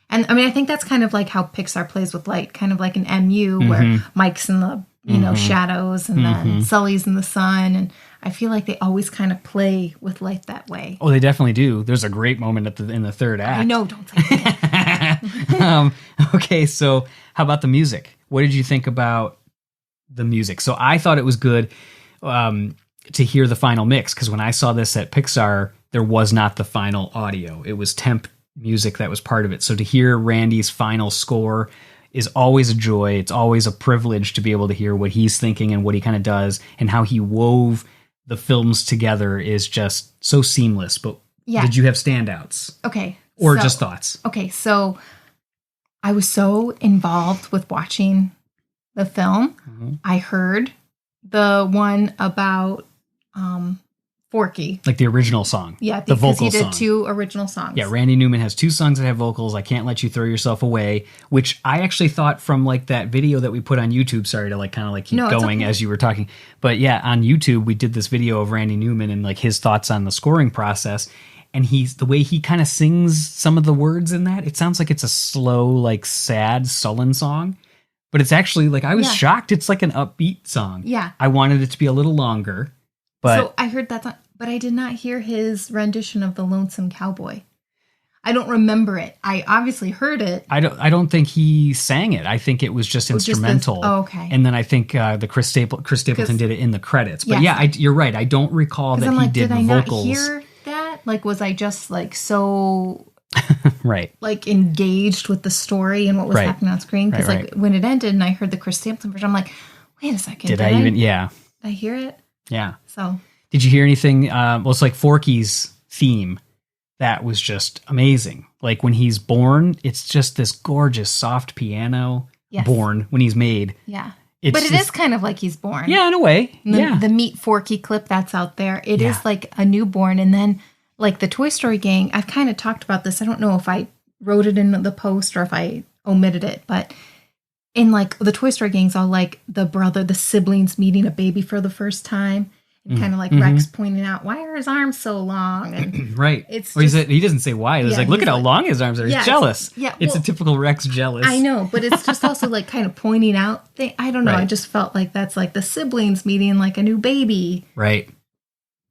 And I mean, I think that's kind of like how Pixar plays with light, kind of like an MU where Mike's in the shadows and then Sully's in the sun. And I feel like they always kind of play with light that way. Oh, they definitely do. There's a great moment in the third act. I know, don't say that. Okay, so how about the music? What did you think about the music? So I thought it was good to hear the final mix, because when I saw this at Pixar, there was not the final audio. It was temp music that was part of it. So to hear Randy's final score is always a joy. It's always a privilege to be able to hear what he's thinking and what he kind of does, and how he wove the films together is just so seamless. But did you have standouts? Okay. Or just thoughts? Okay. So I was so involved with watching the film. I heard the one about Forky. Like the original song. Yeah, the because vocal he did song. 2 original songs. Yeah, Randy Newman has 2 songs that have vocals. I Can't Let You Throw Yourself Away, which I actually thought from like that video that we put on YouTube. Sorry to like kind of like keep going as you were talking. But yeah, on YouTube, we did this video of Randy Newman and like his thoughts on the scoring process. And the way he kind of sings some of the words in that, it sounds like it's a slow, like sad, sullen song. But it's actually like, I was shocked. It's like an upbeat song. Yeah. I wanted it to be a little longer. But so I heard that song, but I did not hear his rendition of The Lonesome Cowboy. I don't remember it. I obviously heard it. I don't think he sang it. I think it was just instrumental. Okay. And then I think the Chris Stapleton did it in the credits. But you're right. I don't recall that he did the vocals. Did I not hear that? Like, was I just like so right, like engaged with the story and what was happening on screen? Because like when it ended and I heard the Chris Stapleton version, I'm like, wait a second. Did I even? Yeah. Did I hear it? Yeah. So. Did you hear anything? Well, it's like Forky's theme. That was just amazing. Like when he's born, it's just this gorgeous soft piano. Born when he's made. Yeah. But it is kind of like he's born. Yeah, in a way. The Meet Forky clip that's out there. It is like a newborn. And then like the Toy Story gang, I've kind of talked about this. I don't know if I wrote it in the post or if I omitted it, but in like the Toy Story gang's all like the siblings meeting a baby for the first time. And kind of like Rex pointing out, why are his arms so long? And right. He doesn't say why. It's like, look at how long his arms are. He's jealous. It's a typical Rex jealous. I know, but it's just also like kind of pointing out I don't know. Right. I just felt like that's like the siblings meeting like a new baby. Right.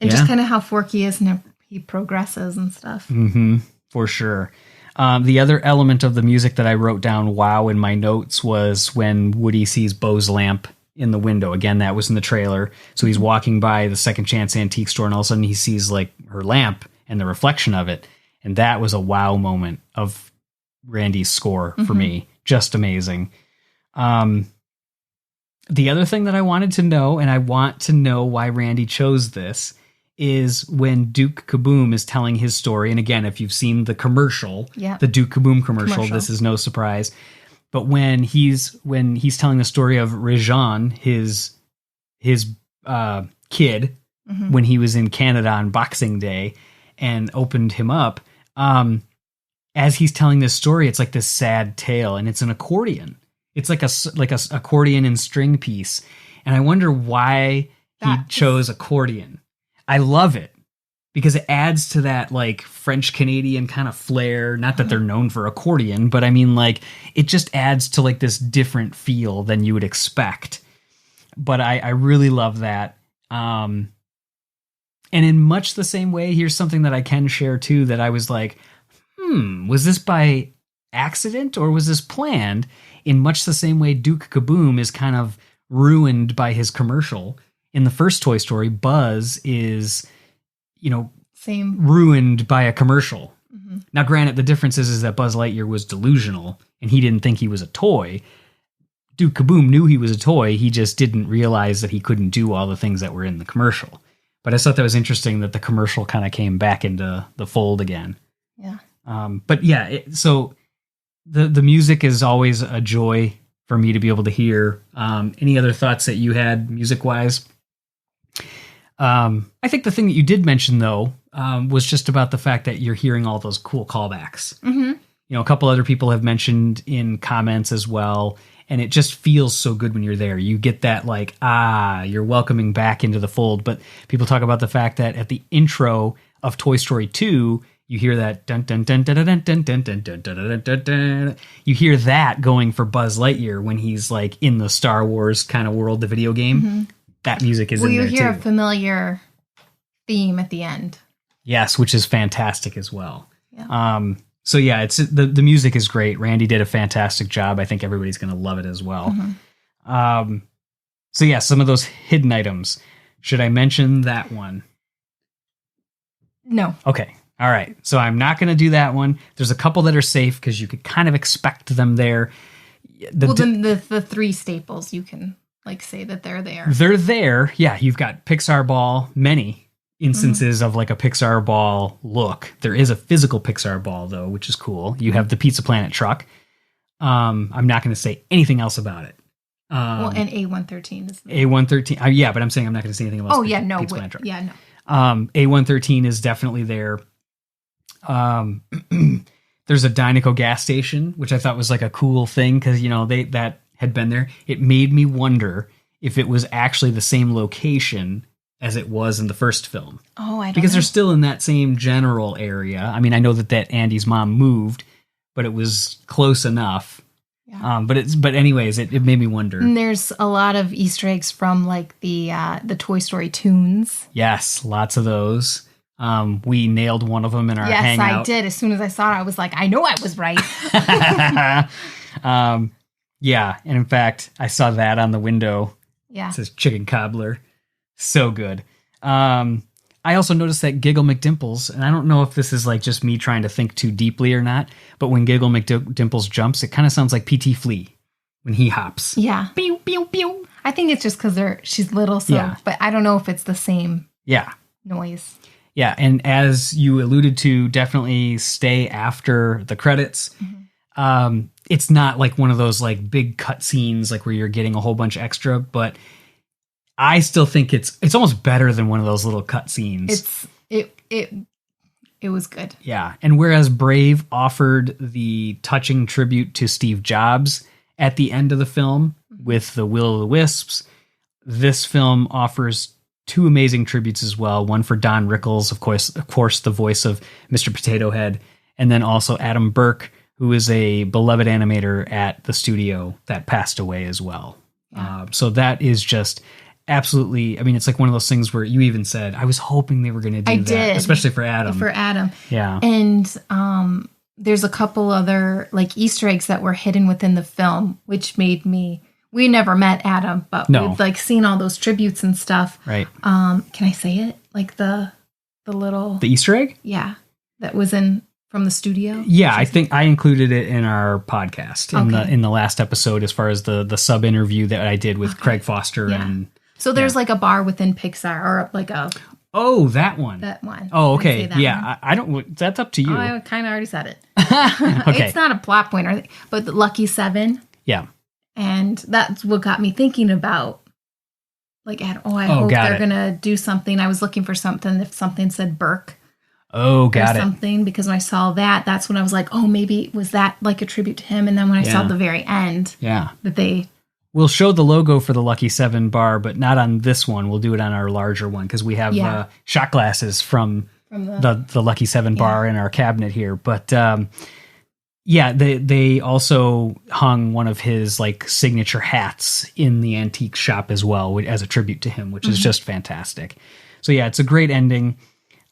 And just kind of how Forky is and he progresses and stuff. Mm-hmm. For sure. The other element of the music that I wrote down, wow, in my notes was when Woody sees Bo's lamp in the window. Again, that was in the trailer. So he's walking by the Second Chance antique store and all of a sudden he sees like her lamp and the reflection of it. And that was a wow moment of Randy's score for me. Just amazing. The other thing that I wanted to know, and I want to know why Randy chose this, is when Duke Kaboom is telling his story. And again, if you've seen the commercial, the Duke Kaboom commercial, this is no surprise. But when he's telling the story of Rajan, his kid, when he was in Canada on Boxing Day and opened him up, as he's telling this story, it's like this sad tale, and it's an accordion. It's like a accordion and string piece, and I wonder why he chose accordion. I love it because it adds to that like French Canadian kind of flair. Not that they're known for accordion, but I mean like it just adds to like this different feel than you would expect. But I really love that. And in much the same way, here's something that I can share too, that I was like, was this by accident or was this planned? In much the same way, Duke Kaboom is kind of ruined by his commercial. In the first Toy Story, Buzz is, ruined by a commercial. Now, granted, the difference is that Buzz Lightyear was delusional and he didn't think he was a toy. Duke Kaboom knew he was a toy. He just didn't realize that he couldn't do all the things that were in the commercial. But I thought that was interesting that the commercial kind of came back into the fold again. Yeah. But yeah, so the music is always a joy for me to be able to hear. Any other thoughts that you had music-wise? I think the thing that you did mention, though, was just about the fact that you're hearing all those cool callbacks. A couple other people have mentioned in comments as well, and it just feels so good when you're there. You get that, like, you're welcoming back into the fold. But people talk about the fact that at the intro of Toy Story 2, you hear that dun dun dun dun dun dun dun dun dun dun dun dun. You hear that going for Buzz Lightyear when he's like in the Star Wars kind of world, the video game. That music is in there too. You hear a familiar theme at the end. Yes, which is fantastic as well. Yeah. So yeah, it's the music is great. Randy did a fantastic job. I think everybody's going to love it as well. So yeah, some of those hidden items. Should I mention that one? No. Okay. All right. So I'm not going to do that one. There's a couple that are safe because you could kind of expect them there. Then the three staples, you can like say that they're there. They're there. Yeah. You've got Pixar Ball, many instances of like a Pixar Ball look. There is a physical Pixar Ball though, which is cool. You have the Pizza Planet truck. I'm not going to say anything else about it. And A113 is A113. Yeah, but I'm saying I'm not going to say anything about Pizza Planet truck. Yeah, no. A113 is definitely there. There's a Dynaco gas station, which I thought was like a cool thing because, that had been there. It made me wonder if it was actually the same location as it was in the first film. Oh, I don't Because know. they're still in that same general area. I mean, I know that Andy's mom moved, but it was close enough. Yeah. But anyways, it made me wonder. And there's a lot of Easter eggs from like the Toy Story tunes. Yes, lots of those. We nailed one of them in our hangout. Yes, I did. As soon as I saw it, I was like, I know I was right. Yeah, and in fact, I saw that on the window. Yeah. It says Chicken Cobbler. So good. I also noticed that Giggle McDimples, and I don't know if this is like just me trying to think too deeply or not, but when Giggle McDimples jumps, it kind of sounds like P.T. Flea when he hops. Yeah. Pew, pew, pew. I think it's just because she's little, but I don't know if it's the same noise. Yeah, and as you alluded to, definitely stay after the credits. It's not like one of those like big cut scenes like where you're getting a whole bunch extra, but I still think it's almost better than one of those little cut scenes. It was good. Yeah, and whereas Brave offered the touching tribute to Steve Jobs at the end of the film with the Will o' the Wisps, this film offers two amazing tributes as well. One for Don Rickles, of course, the voice of Mr. Potato Head, and then also Adam Burke, who is a beloved animator at the studio that passed away as well. Yeah. So that is just absolutely, I mean, it's like one of those things where you even said, I was hoping they were going to do that, especially for Adam. For Adam. Yeah. And there's a couple other like Easter eggs that were hidden within the film, which made me, we never met Adam, but we've like seen all those tributes and stuff. Right. Can I say it? Like the Easter egg? Yeah. That was from the studio. Yeah, I think I included it in our podcast in the last episode, as far as the sub interview that I did with Craig Foster. Yeah. And so there's like a bar within Pixar, or like a that one. That one. Oh, okay. Yeah, I don't. That's up to you. Oh, I kind of already said it. Okay. It's not a plot point, but the Lucky Seven. Yeah. And that's what got me thinking about, like, I hope they're going to do something. I was looking for something, if something said Burke. Oh, got it. Something, because when I saw that's when I was like, oh, maybe was that like a tribute to him? And then when I saw the very end, that we'll show the logo for the Lucky Seven bar, but not on this one. We'll do it on our larger one, because we have shot glasses from the Lucky Seven bar in our cabinet here. But they also hung one of his like signature hats in the antique shop as well, as a tribute to him, which is just fantastic. So yeah, it's a great ending.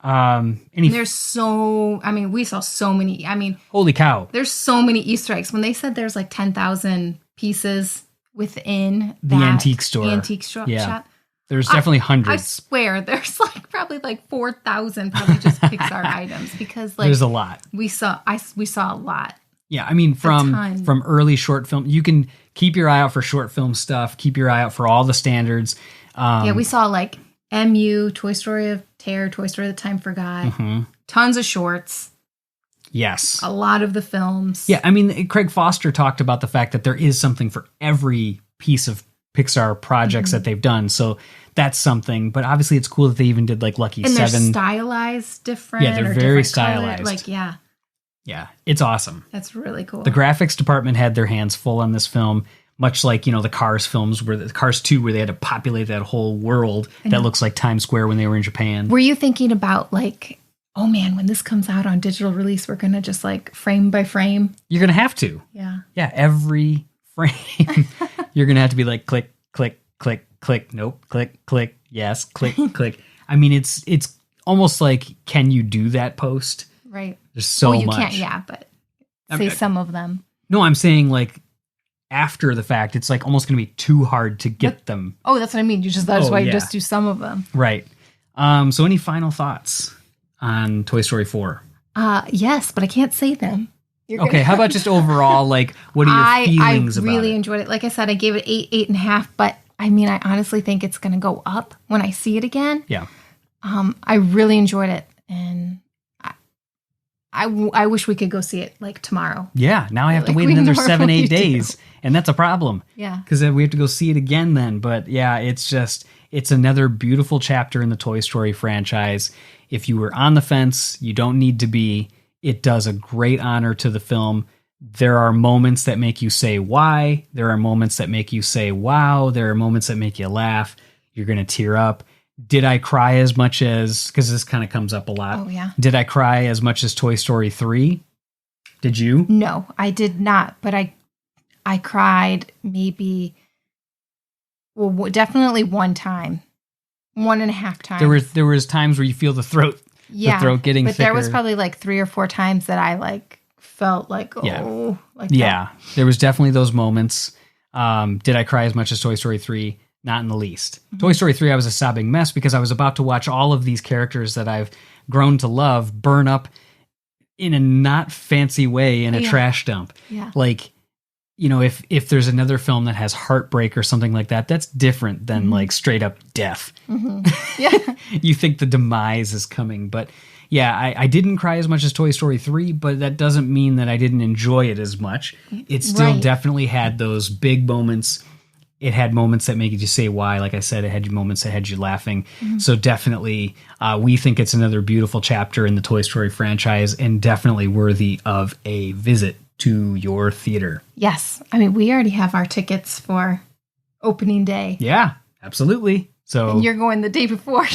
We saw so many. Holy cow! There's so many Easter eggs. When they said there's like 10,000 pieces within the antique store, shop, there's definitely hundreds. I swear, there's like probably like 4,000 probably just Pixar items, because like there's a lot. We saw a lot. Yeah, I mean, from early short film, you can keep your eye out for short film stuff. Keep your eye out for all the standards. We saw like MU, Toy Story of Terror, Toy Story of the Time Forgot, tons of shorts. Yes. A lot of the films. Yeah, I mean, Craig Foster talked about the fact that there is something for every piece of Pixar projects that they've done. So that's something. But obviously it's cool that they even did like Lucky Seven. And they're stylized different. Yeah, they're very stylized. Like, yeah. Yeah, it's awesome. That's really cool. The graphics department had their hands full on this film, much like, the Cars films, where the Cars 2, where they had to populate that whole world that looks like Times Square when they were in Japan. Were you thinking about like, oh man, when this comes out on digital release, we're going to just like frame by frame? You're going to have to. Yeah. Yeah, every frame. You're going to have to be like, click, click, click, click, nope, click, click, yes, click, click. I mean, it's almost like, can you do that post? Right. There's so much. You can't, but say some of them. No, I'm saying like after the fact, it's like almost going to be too hard to get them. Oh, that's what I mean. That's why you just do some of them. Right. So any final thoughts on Toy Story 4? Yes, but I can't say them. Okay, how about just overall, like, what are your feelings about it? I really enjoyed it. Like I said, I gave it 8.5, but I mean, I honestly think it's going to go up when I see it again. Yeah. I really enjoyed it, and I wish we could go see it like tomorrow. Yeah, now I have to wait another 7-8 days, and that's a problem. Yeah. Because we have to go see it again then. But yeah, it's another beautiful chapter in the Toy Story franchise. If you were on the fence, you don't need to be. It does a great honor to the film. There are moments that make you say why. There are moments that make you say wow. There are moments that make you laugh. You're going to tear up. Did I cry as much as, because this kind of comes up a lot. Oh, yeah. Did I cry as much as Toy Story 3? Did you? No, I did not. But I cried maybe, definitely one time. 1.5 times. There was times where you feel the throat getting thicker. But there was probably like 3 or 4 times that I like felt like, there was definitely those moments. Did I cry as much as Toy Story 3? Not in the least. Mm-hmm. Toy Story 3, I was a sobbing mess because I was about to watch all of these characters that I've grown to love burn up in a not fancy way in a trash dump. Yeah. Like, if there's another film that has heartbreak or something like that, that's different than like straight up death. Mm-hmm. Yeah. You think the demise is coming. But yeah, I didn't cry as much as Toy Story 3, but that doesn't mean that I didn't enjoy it as much. It still definitely had those big moments. It had moments that made you say why. Like I said, it had moments that had you laughing. Mm-hmm. So definitely, we think it's another beautiful chapter in the Toy Story franchise and definitely worthy of a visit to your theater. Yes. I mean, we already have our tickets for opening day. Yeah, absolutely. So And you're going the day before.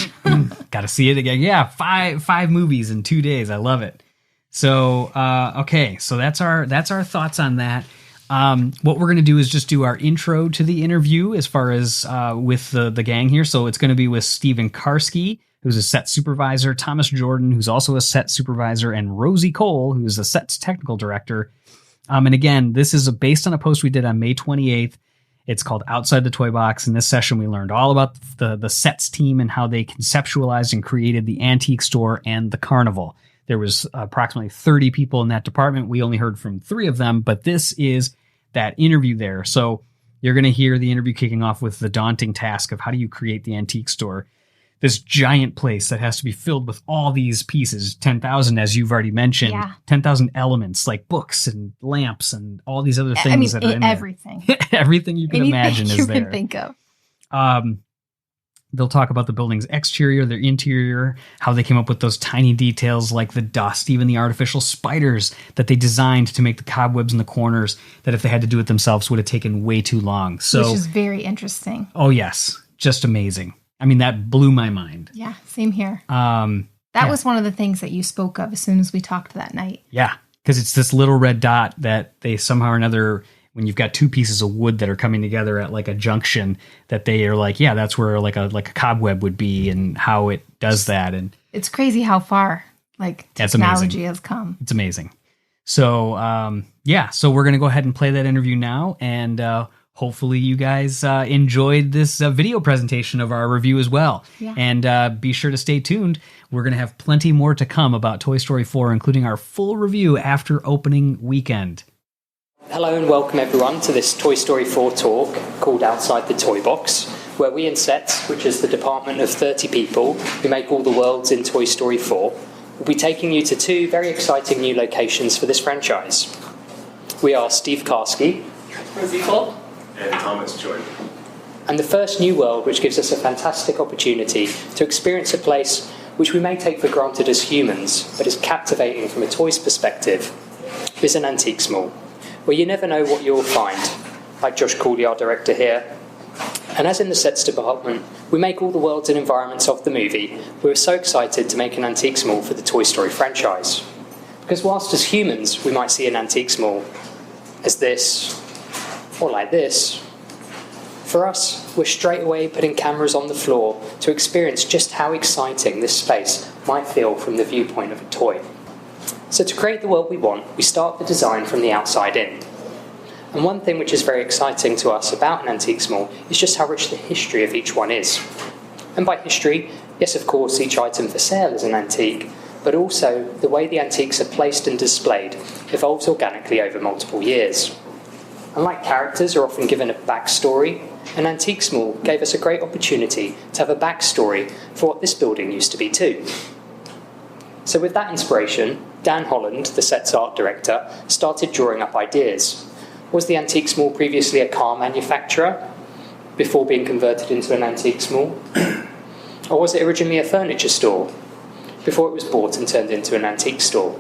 got to see it again. Yeah, five movies in 2 days. I love it. So okay, so that's our thoughts on that. What we're going to do is just do our intro to the interview as far as with the gang here. So it's going to be with Stephen Karski, who's a set supervisor, Thomas Jordan, who's also a set supervisor, and Rosie Cole, who is a set's technical director. And again, this is based on a post we did on May 28th. It's called Outside the Toy Box. In this session, we learned all about the sets team and how they conceptualized and created the antique store and the carnival. There was approximately 30 people in that department. We only heard from 3 of them, but this is that interview there. So you're going to hear the interview kicking off with the daunting task of how do you create the antique store? This giant place that has to be filled with all these pieces, 10,000, as you've already mentioned, 10,000 elements like books and lamps and all these other things that are in everything. there. Everything you can imagine is there. You can think of. They'll talk about the building's exterior, their interior, how they came up with those tiny details like the dust, even the artificial spiders that they designed to make the cobwebs in the corners that if they had to do it themselves would have taken way too long. So, which is very interesting. Oh, yes. Just amazing. I mean, that blew my mind. Yeah, same here. That was one of the things that you spoke of as soon as we talked that night. Yeah, because it's this little red dot that they somehow or another, when you've got 2 pieces of wood that are coming together at like a junction, that they are like, yeah, that's where like a cobweb would be and how it does that. And it's crazy how far technology has come. It's amazing. So, so we're going to go ahead and play that interview now. And hopefully you guys enjoyed this video presentation of our review as well. Yeah. And be sure to stay tuned. We're going to have plenty more to come about Toy Story 4, including our full review after opening weekend. Hello and welcome everyone to this Toy Story 4 talk called Outside the Toy Box, where we in Sets, which is the department of 30 people who make all the worlds in Toy Story 4, will be taking you to 2 very exciting new locations for this franchise. We are Steve Karski, Rosie Cole, and Thomas Jordan. And the first new world, which gives us a fantastic opportunity to experience a place which we may take for granted as humans, but is captivating from a toy's perspective, is an antiques mall, where you never know what you'll find, like Josh Cooley, our director here. And as in the sets department, we make all the worlds and environments of the movie. We were so excited to make an antiques mall for the Toy Story franchise. Because whilst as humans we might see an antiques mall as this, or like this, for us, we're straight away putting cameras on the floor to experience just how exciting this space might feel from the viewpoint of a toy. So to create the world we want, we start the design from the outside in. And one thing which is very exciting to us about an antiques mall is just how rich the history of each one is. And by history, yes, of course, each item for sale is an antique, but also the way the antiques are placed and displayed evolves organically over multiple years. Unlike characters are often given a backstory, an antiques mall gave us a great opportunity to have a backstory for what this building used to be too. So with that inspiration, Dan Holland, the set's art director, started drawing up ideas. Was the antiques mall previously a car manufacturer before being converted into an antiques mall? Or was it originally a furniture store before it was bought and turned into an antique store?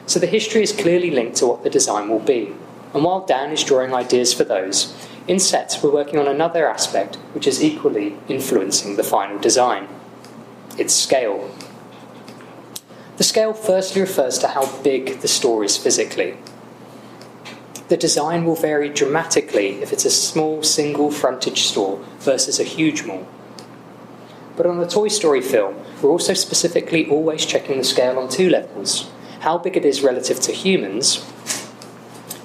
So the history is clearly linked to what the design will be. And while Dan is drawing ideas for those, in Sets we're working on another aspect which is equally influencing the final design. Its scale. The scale firstly refers to how big the store is physically. The design will vary dramatically if it's a small single frontage store versus a huge mall. But on the Toy Story film, we're also specifically always checking the scale on 2 levels. How big it is relative to humans,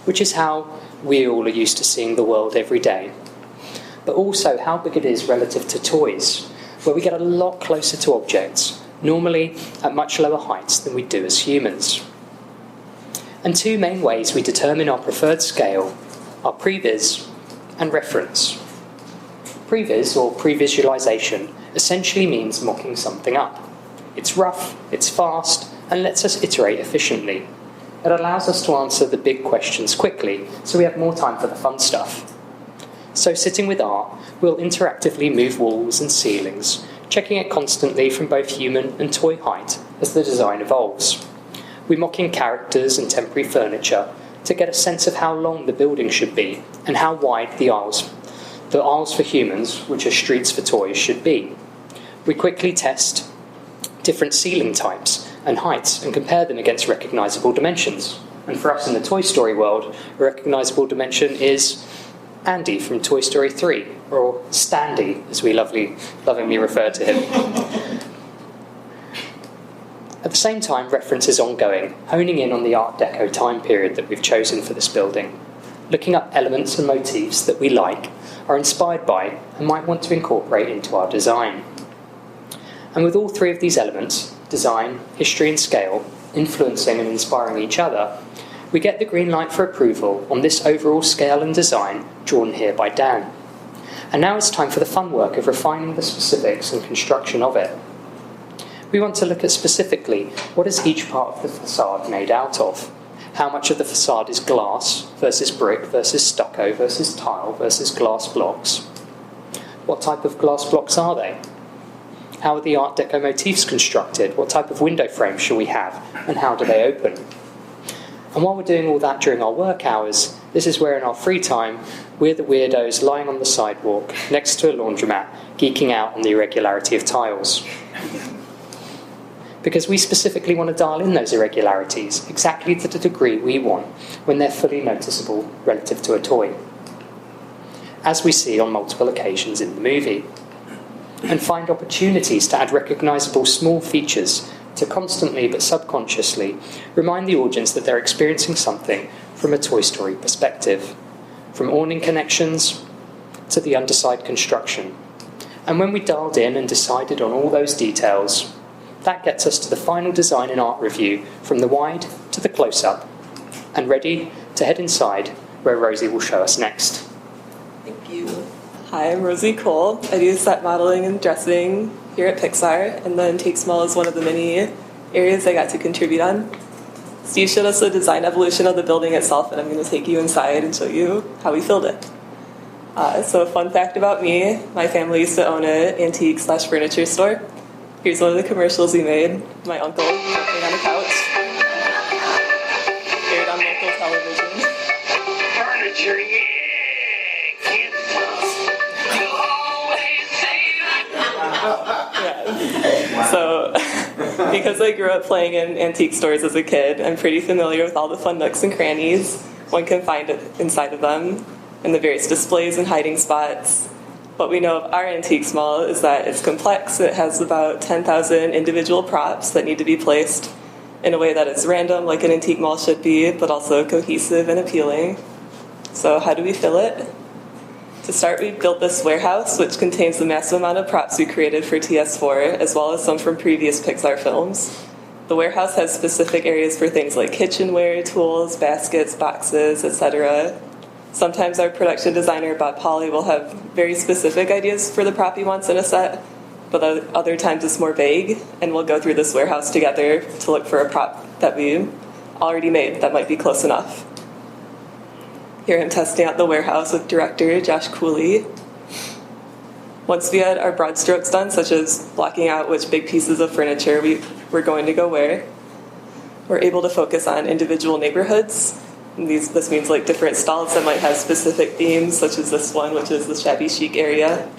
which is how we all are used to seeing the world every day, but also how big it is relative to toys, where we get a lot closer to objects, normally at much lower heights than we do as humans. And 2 main ways we determine our preferred scale are previs and reference. Previs, or pre-visualization, essentially means mocking something up. It's rough, it's fast, and lets us iterate efficiently. It allows us to answer the big questions quickly, so we have more time for the fun stuff. So sitting with art, we'll interactively move walls and ceilings, checking it constantly from both human and toy height as the design evolves. We mock in characters and temporary furniture to get a sense of how long the building should be and how wide the aisles that aisles for humans, which are streets for toys, should be. We quickly test different ceiling types and heights and compare them against recognisable dimensions. And for us in the Toy Story world, a recognisable dimension is Andy from Toy Story 3, or Standy, as we lovingly refer to him. At the same time, reference is ongoing, honing in on the Art Deco time period that we've chosen for this building, looking up elements and motifs that we like, are inspired by, and might want to incorporate into our design. And with all three of these elements, design, history and scale, influencing and inspiring each other, we get the green light for approval on this overall scale and design drawn here by Dan. And now it's time for the fun work of refining the specifics and construction of it. We want to look at specifically what is each part of the facade made out of. How much of the facade is glass versus brick versus stucco versus tile versus glass blocks. What type of glass blocks are they? How are the Art Deco motifs constructed? What type of window frame shall we have? And how do they open? And while we're doing all that during our work hours, this is where in our free time, we're the weirdos lying on the sidewalk next to a laundromat, geeking out on the irregularity of tiles. Because we specifically want to dial in those irregularities, exactly to the degree we want, when they're fully noticeable relative to a toy. As we see on multiple occasions in the movie. And find opportunities to add recognisable small features to constantly but subconsciously remind the audience that they're experiencing something from a Toy Story perspective, from awning connections to the underside construction. And when we dialed in and decided on all those details, that gets us to the final design and art review, from the wide to the close-up, and ready to head inside where Rosie will show us next. Thank you. Hi, I'm Rosie Cole. I do set modeling and dressing here at Pixar, and then Take Small is one of the many areas I got to contribute on. Steve showed us the design evolution of the building itself, and I'm going to take you inside and show you how we filled it. So a fun fact about me, my family used to own an antique/furniture store. Here's one of the commercials we made. My uncle jumping on a couch. Aired on local television. Furniture, yeah! So, because I grew up playing in antique stores as a kid, I'm pretty familiar with all the fun nooks and crannies one can find inside of them, and the various displays and hiding spots. What we know of our Antique Mall is that it's complex. It has about 10,000 individual props that need to be placed in a way that is random, like an antique mall should be, but also cohesive and appealing. So how do we fill it? To start, we built this warehouse, which contains the massive amount of props we created for TS4, as well as some from previous Pixar films. The warehouse has specific areas for things like kitchenware, tools, baskets, boxes, etc. Sometimes our production designer, Bob Polly, will have very specific ideas for the prop he wants in a set, but other times it's more vague, and we'll go through this warehouse together to look for a prop that we already made that might be close enough. Here I'm testing out the warehouse with director Josh Cooley. Once we had our broad strokes done, such as blocking out which big pieces of furniture we were going to go where, we're able to focus on individual neighborhoods. And this means like different stalls that might have specific themes, such as this one, which is the shabby chic area.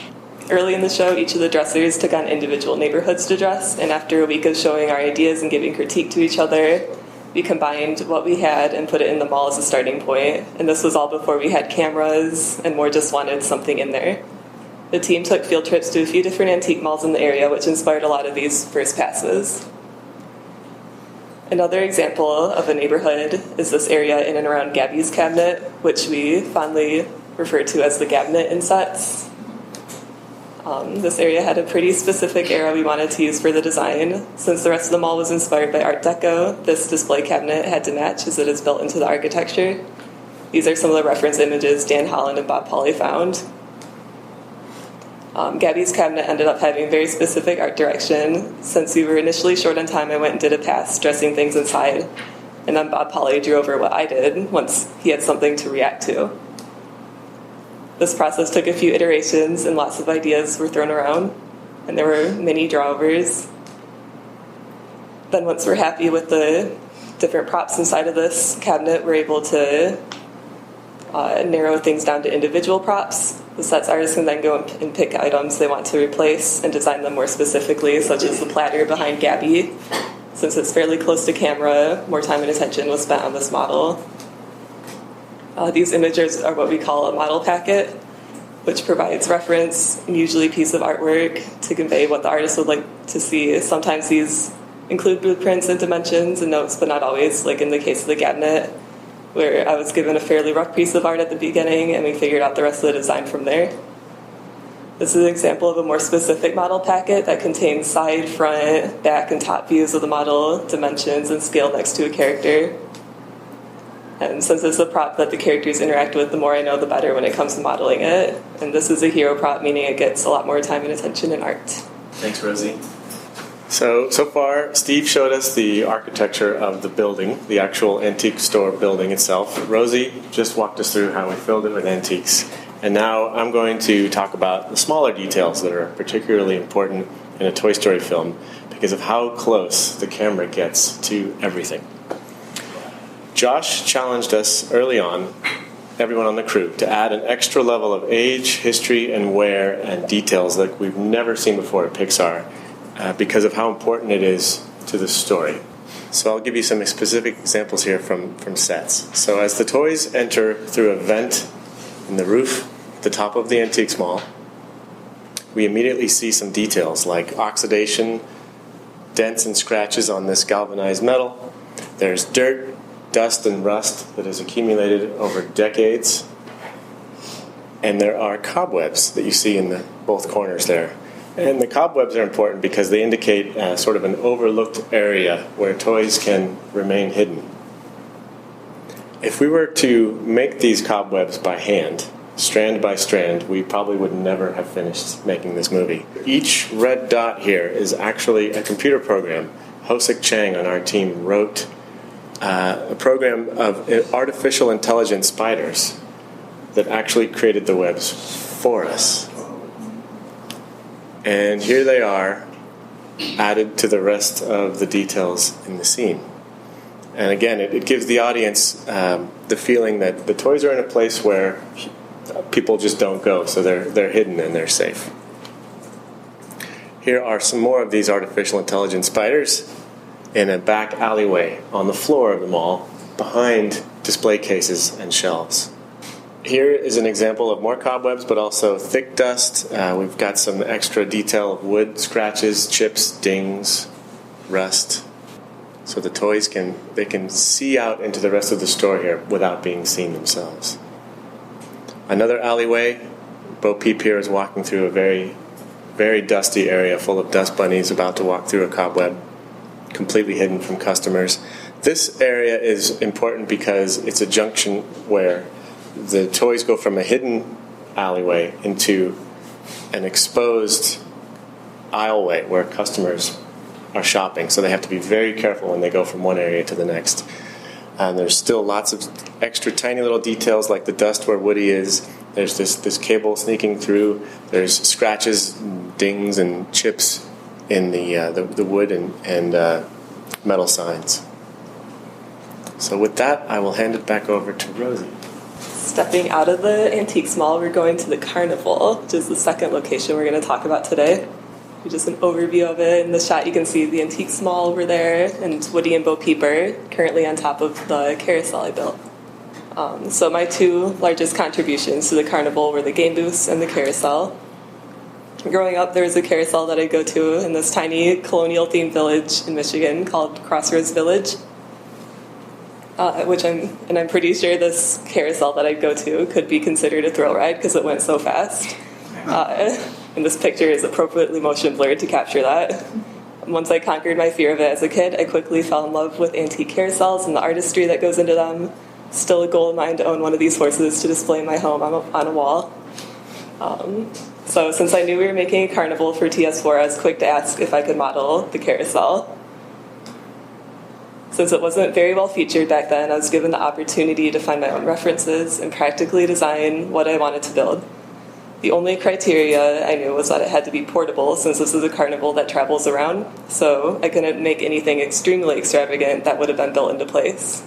Early in the show, each of the dressers took on individual neighborhoods to dress, and after a week of showing our ideas and giving critique to each other, we combined what we had and put it in the mall as a starting point. And this was all before we had cameras and more just wanted something in there. The team took field trips to a few different antique malls in the area, which inspired a lot of these first passes. Another example of a neighborhood is this area in and around Gabby's cabinet, which we fondly refer to as the Gabnet in sets. This area had a pretty specific era we wanted to use for the design. Since the rest of the mall was inspired by Art Deco, this display cabinet had to match as it is built into the architecture. These are some of the reference images Dan Holland and Bob Polly found. Gabby's cabinet ended up having very specific art direction. Since we were initially short on time, I went and did a pass dressing things inside, and then Bob Polly drew over what I did once he had something to react to. This process took a few iterations, and lots of ideas were thrown around, and there were many drawovers. Then once we're happy with the different props inside of this cabinet, we're able to narrow things down to individual props. The sets artists can then go and pick items they want to replace and design them more specifically, such as the platter behind Gabby. Since it's fairly close to camera, more time and attention was spent on this model. These images are what we call a model packet, which provides reference and usually a piece of artwork to convey what the artist would like to see. Sometimes these include blueprints and dimensions and notes, but not always, like in the case of the cabinet, where I was given a fairly rough piece of art at the beginning and we figured out the rest of the design from there. This is an example of a more specific model packet that contains side, front, back, and top views of the model, dimensions, and scale next to a character. And since it's a prop that the characters interact with, the more I know, the better when it comes to modeling it. And this is a hero prop, meaning it gets a lot more time and attention in art. Thanks, Rosie. So far, Steve showed us the architecture of the building, the actual antique store building itself. Rosie just walked us through how we filled it with antiques. And now I'm going to talk about the smaller details that are particularly important in a Toy Story film because of how close the camera gets to everything. Josh challenged us early on, everyone on the crew, to add an extra level of age, history, and wear and details that we've never seen before at Pixar because of how important it is to the story. So I'll give you some specific examples here from sets. So as the toys enter through a vent in the roof, the top of the Antiques Mall, we immediately see some details like oxidation, dents and scratches on this galvanized metal. There's dirt, dust, and rust that has accumulated over decades. And there are cobwebs that you see in both corners there. And the cobwebs are important because they indicate sort of an overlooked area where toys can remain hidden. If we were to make these cobwebs by hand, strand by strand, we probably would never have finished making this movie. Each red dot here is actually a computer program. Hosik Chang on our team wrote a program of artificial intelligence spiders that actually created the webs for us. And here they are, added to the rest of the details in the scene. And again, it gives the audience the feeling that the toys are in a place where people just don't go, so they're hidden and they're safe. Here are some more of these artificial intelligence spiders in a back alleyway on the floor of the mall behind display cases and shelves. Here is an example of more cobwebs, but also thick dust. We've got some extra detail of wood scratches, chips, dings, rust. So the toys can see out into the rest of the store here without being seen themselves. Another alleyway. Bo Peep here is walking through a very, very dusty area full of dust bunnies about to walk through a cobweb, completely hidden from customers. This area is important because it's a junction where the toys go from a hidden alleyway into an exposed aisleway where customers are shopping. So they have to be very careful when they go from one area to the next. And there's still lots of extra tiny little details like the dust where Woody is. There's this cable sneaking through. There's scratches, dings, and chips in the wood and metal signs. So with that, I will hand it back over to Rosie. Stepping out of the Antiques Mall, we're going to the Carnival, which is the second location we're going to talk about today. Just an overview of it. In the shot, you can see the Antiques Mall over there, and Woody and Bo Peep are currently on top of the carousel I built. So my two largest contributions to the Carnival were the game booths and the carousel. Growing up, there was a carousel that I'd go to in this tiny colonial-themed village in Michigan called Crossroads Village. I'm pretty sure this carousel that I'd go to could be considered a thrill ride because it went so fast. And this picture is appropriately motion blurred to capture that. Once I conquered my fear of it as a kid, I quickly fell in love with antique carousels and the artistry that goes into them. Still a goal of mine to own one of these horses to display in my home on a wall. So since I knew we were making a carnival for TS4, I was quick to ask if I could model the carousel. Since it wasn't very well featured back then, I was given the opportunity to find my own references and practically design what I wanted to build. The only criteria I knew was that it had to be portable, since this is a carnival that travels around, so I couldn't make anything extremely extravagant that would have been built into place.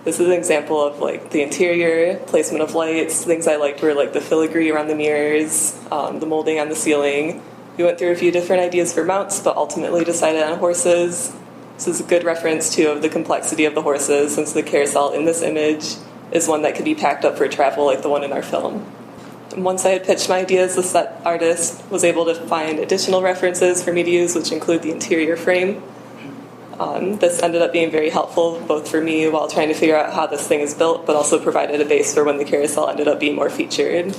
This is an example of like the interior, placement of lights. Things I liked were like the filigree around the mirrors, the molding on the ceiling. We went through a few different ideas for mounts, but ultimately decided on horses. This is a good reference, too, of the complexity of the horses, since the carousel in this image is one that could be packed up for travel like the one in our film. And once I had pitched my ideas, the set artist was able to find additional references for me to use, which include the interior frame. This ended up being very helpful, both for me while trying to figure out how this thing is built, but also provided a base for when the carousel ended up being more featured.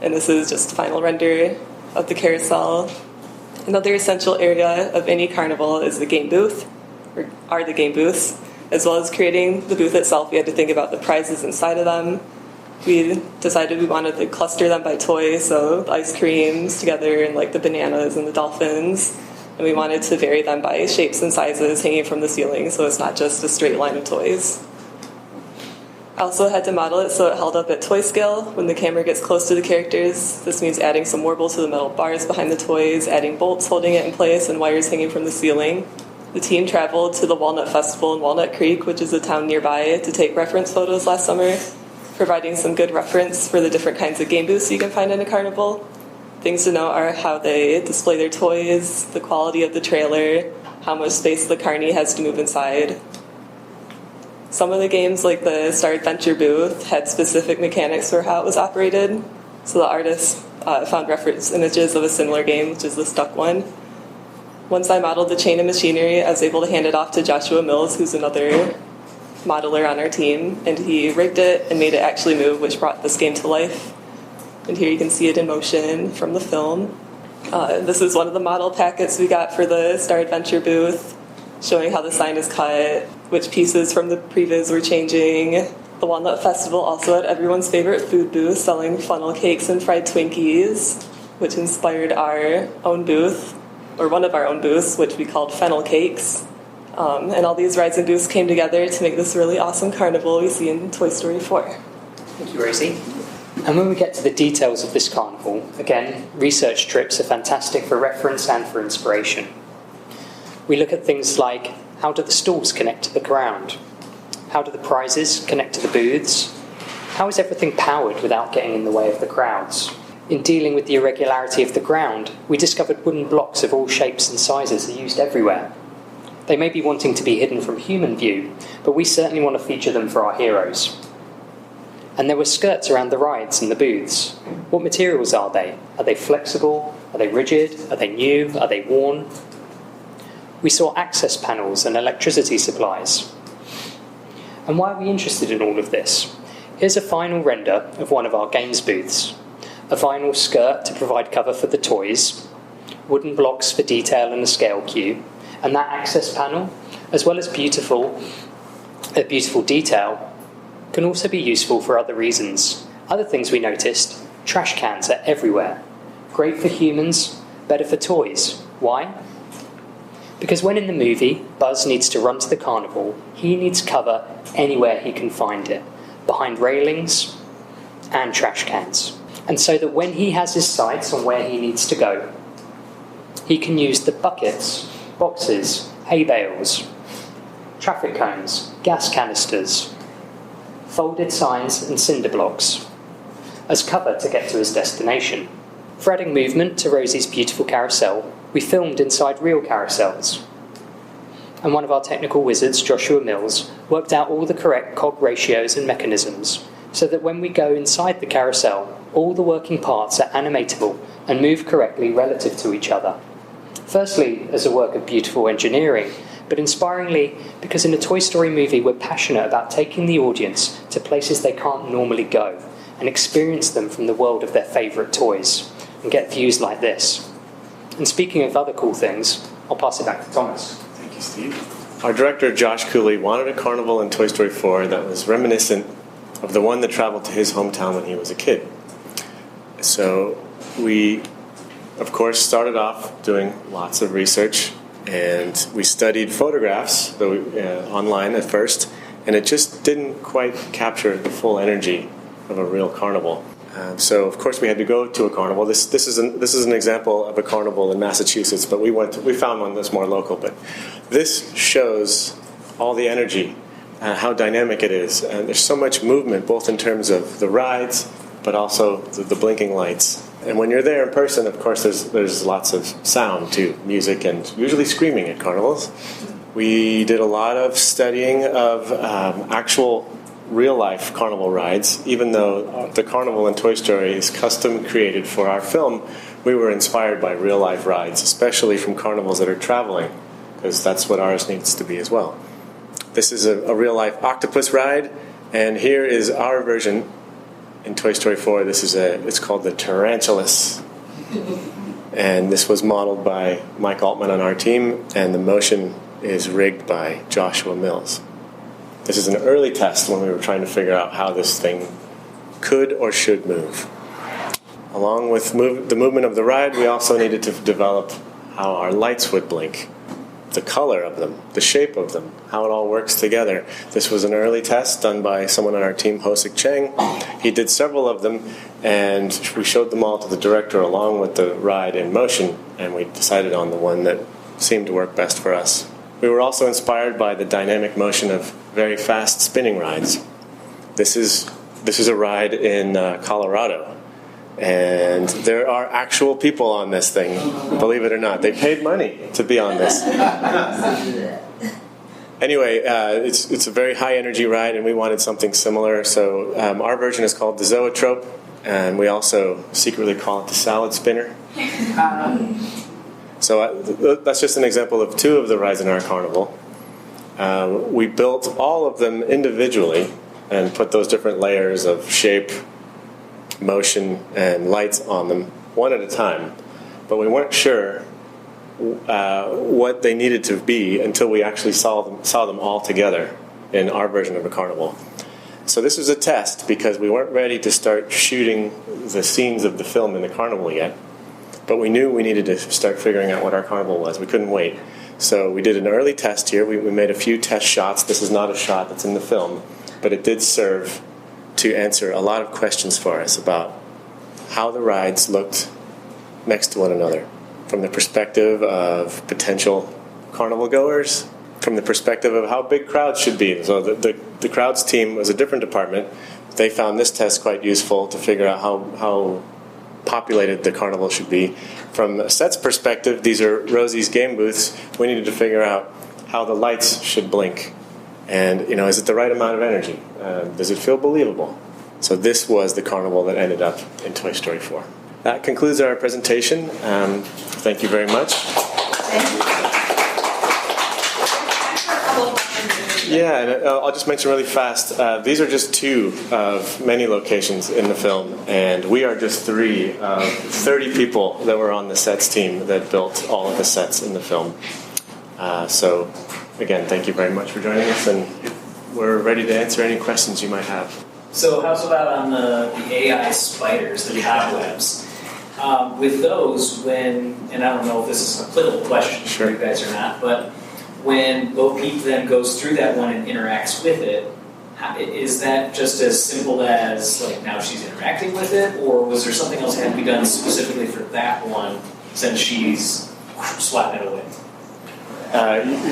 And this is just a final render of the carousel. Another essential area of any carnival is the game booth, or are the game booths. As well as creating the booth itself, we had to think about the prizes inside of them. We decided we wanted to cluster them by toys, so the ice creams together and like the bananas and the dolphins. And we wanted to vary them by shapes and sizes hanging from the ceiling, so it's not just a straight line of toys. I also had to model it so it held up at toy scale. When the camera gets close to the characters, this means adding some warble to the metal bars behind the toys, adding bolts holding it in place, and wires hanging from the ceiling. The team traveled to the Walnut Festival in Walnut Creek, which is a town nearby, to take reference photos last summer, providing some good reference for the different kinds of game booths you can find in a carnival. Things to note are how they display their toys, the quality of the trailer, how much space the carny has to move inside. Some of the games, like the Star Adventure booth, had specific mechanics for how it was operated. So the artist found reference images of a similar game, which is the Stuck one. Once I modeled the chain of machinery, I was able to hand it off to Joshua Mills, who's another modeler on our team, and he rigged it and made it actually move, which brought this game to life. And here you can see it in motion from the film. This is one of the model packets we got for the Star Adventure booth, showing how the sign is cut, which pieces from the previs were changing. The Walnut Festival also had everyone's favorite food booth, selling funnel cakes and fried Twinkies, which inspired our own booth, or one of our own booths, which we called Fennel Cakes. And all these rides and booths came together to make this really awesome carnival we see in Toy Story 4. Thank you, Rosie. And when we get to the details of this carnival, again, research trips are fantastic for reference and for inspiration. We look at things like, how do the stalls connect to the ground? How do the prizes connect to the booths? How is everything powered without getting in the way of the crowds? In dealing with the irregularity of the ground, we discovered wooden blocks of all shapes and sizes are used everywhere. They may be wanting to be hidden from human view, but we certainly want to feature them for our heroes. And there were skirts around the rides and the booths. What materials are they? Are they flexible? Are they rigid? Are they new? Are they worn? We saw access panels and electricity supplies. And why are we interested in all of this? Here's a final render of one of our games booths. A vinyl skirt to provide cover for the toys, wooden blocks for detail and a scale cue, and that access panel, as well as a beautiful detail, can also be useful for other reasons. Other things we noticed, trash cans are everywhere. Great for humans, better for toys. Why? Because when in the movie, Buzz needs to run to the carnival, he needs cover anywhere he can find it, behind railings and trash cans. And so that when he has his sights on where he needs to go, he can use the buckets, boxes, hay bales, traffic cones, gas canisters, folded signs and cinder blocks as cover to get to his destination. For adding movement to Rosie's beautiful carousel, we filmed inside real carousels. And one of our technical wizards, Joshua Mills, worked out all the correct cog ratios and mechanisms so that when we go inside the carousel, all the working parts are animatable and move correctly relative to each other. Firstly, as a work of beautiful engineering, but inspiringly because in a Toy Story movie we're passionate about taking the audience to places they can't normally go and experience them from the world of their favourite toys and get views like this. And speaking of other cool things, I'll pass it back to Thomas. Thank you, Steve. Our director, Josh Cooley, wanted a carnival in Toy Story 4 that was reminiscent of the one that traveled to his hometown when he was a kid. So we, of course, started off doing lots of research, and we studied photographs online at first, and it just didn't quite capture the full energy of a real carnival. So, of course, we had to go to a carnival. This is an example of a carnival in Massachusetts, but we found one that's more local. But this shows all the energy how dynamic it is. And there's so much movement, both in terms of the rides, but also the blinking lights. And when you're there in person, of course, there's lots of sound too, music, and usually screaming at carnivals. We did a lot of studying of actual real-life carnival rides. Even though the carnival in Toy Story is custom created for our film, we were inspired by real-life rides, especially from carnivals that are traveling, because that's what ours needs to be as well. This is a real-life octopus ride, and here is our version in Toy Story 4. It's called the Tarantulas. And this was modeled by Mike Altman on our team, and the motion is rigged by Joshua Mills. This is an early test when we were trying to figure out how this thing could or should move. Along with the movement of the ride, we also needed to develop how our lights would blink, the color of them, the shape of them, how it all works together. This was an early test done by someone on our team, Hosik Cheng. He did several of them, and we showed them all to the director along with the ride in motion, and we decided on the one that seemed to work best for us. We were also inspired by the dynamic motion of very fast spinning rides. This is a ride in Colorado, and there are actual people on this thing, believe it or not. They paid money to be on this. Anyway, it's a very high energy ride, and we wanted something similar, so our version is called the Zoetrope, and we also secretly call it the Salad Spinner. So that's just an example of two of the rides in our carnival. We built all of them individually and put those different layers of shape, motion, and lights on them one at a time. But we weren't sure what they needed to be until we actually saw them all together in our version of a carnival. So this was a test because we weren't ready to start shooting the scenes of the film in the carnival yet. But we knew we needed to start figuring out what our carnival was. We couldn't wait. So we did an early test here. We made a few test shots. This is not a shot that's in the film, but it did serve to answer a lot of questions for us about how the rides looked next to one another, from the perspective of potential carnival goers, from the perspective of how big crowds should be. So the crowds team was a different department. They found this test quite useful to figure out how populated the carnival should be. From a set's perspective, these are Rosie's game booths. We needed to figure out how the lights should blink. And, is it the right amount of energy? Does it feel believable? So this was the carnival that ended up in Toy Story 4. That concludes our presentation. Thank you very much. Yeah, and I'll just mention really fast, these are just two of many locations in the film, and we are just 3 of 30 people that were on the sets team that built all of the sets in the film. So, again, thank you very much for joining us, and we're ready to answer any questions you might have. So how's about on the AI spiders, the cobwebs? With those, and I don't know if this is an applicable question for you guys or not, but when Bo Peep then goes through that one and interacts with it, is that just as simple as, now she's interacting with it, or was there something else that had to be done specifically for that one since she's swatting it away?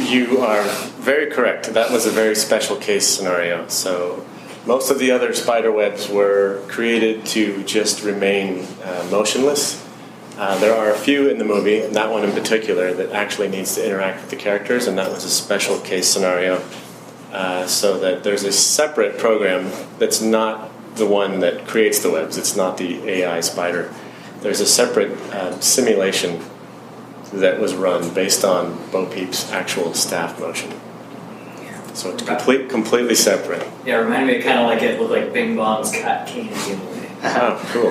You are very correct. That was a very special case scenario. So most of the other spider webs were created to just remain motionless. There are a few in the movie, and that one in particular, that actually needs to interact with the characters, and that was a special case scenario. So that there's a separate program that's not the one that creates the webs. It's not the AI spider. There's a separate simulation that was run based on Bo Peep's actual staff motion. So it's completely separate. Yeah, it reminded me kind of like it looked like Bing Bong's cat candy in a way. Oh, cool.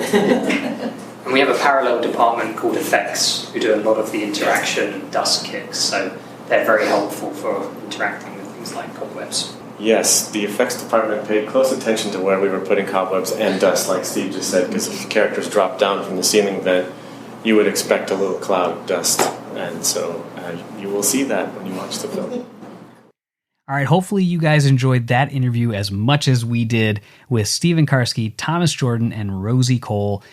And we have a parallel department called Effects who do a lot of the interaction and dust kicks, so they're very helpful for interacting with things like cobwebs. Yes, the effects department paid close attention to where we were putting cobwebs and dust, like Steve just said, because if the characters dropped down from the ceiling vent, you would expect a little cloud of dust, and so you will see that when you watch the film. All right, hopefully you guys enjoyed that interview as much as we did with Stephen Karski, Thomas Jordan, and Rosie Cole.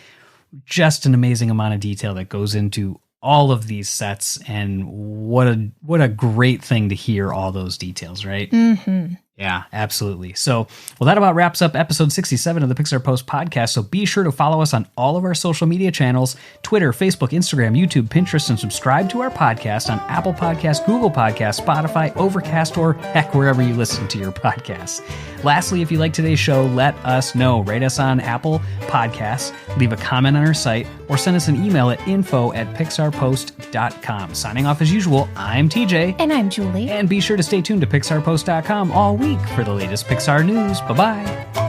Just an amazing amount of detail that goes into all of these sets, and what a great thing to hear all those details, right? Mm-hmm. Yeah, absolutely. So, well, that about wraps up episode 67 of the Pixar Post podcast. So be sure to follow us on all of our social media channels, Twitter, Facebook, Instagram, YouTube, Pinterest, and subscribe to our podcast on Apple Podcasts, Google Podcasts, Spotify, Overcast, or heck, wherever you listen to your podcasts. Lastly, if you like today's show, let us know. Rate us on Apple Podcasts, leave a comment on our site, or send us an email at info@pixarpost.com. Signing off as usual, I'm TJ. And I'm Julie. And be sure to stay tuned to pixarpost.com all week for the latest Pixar news. Bye-bye.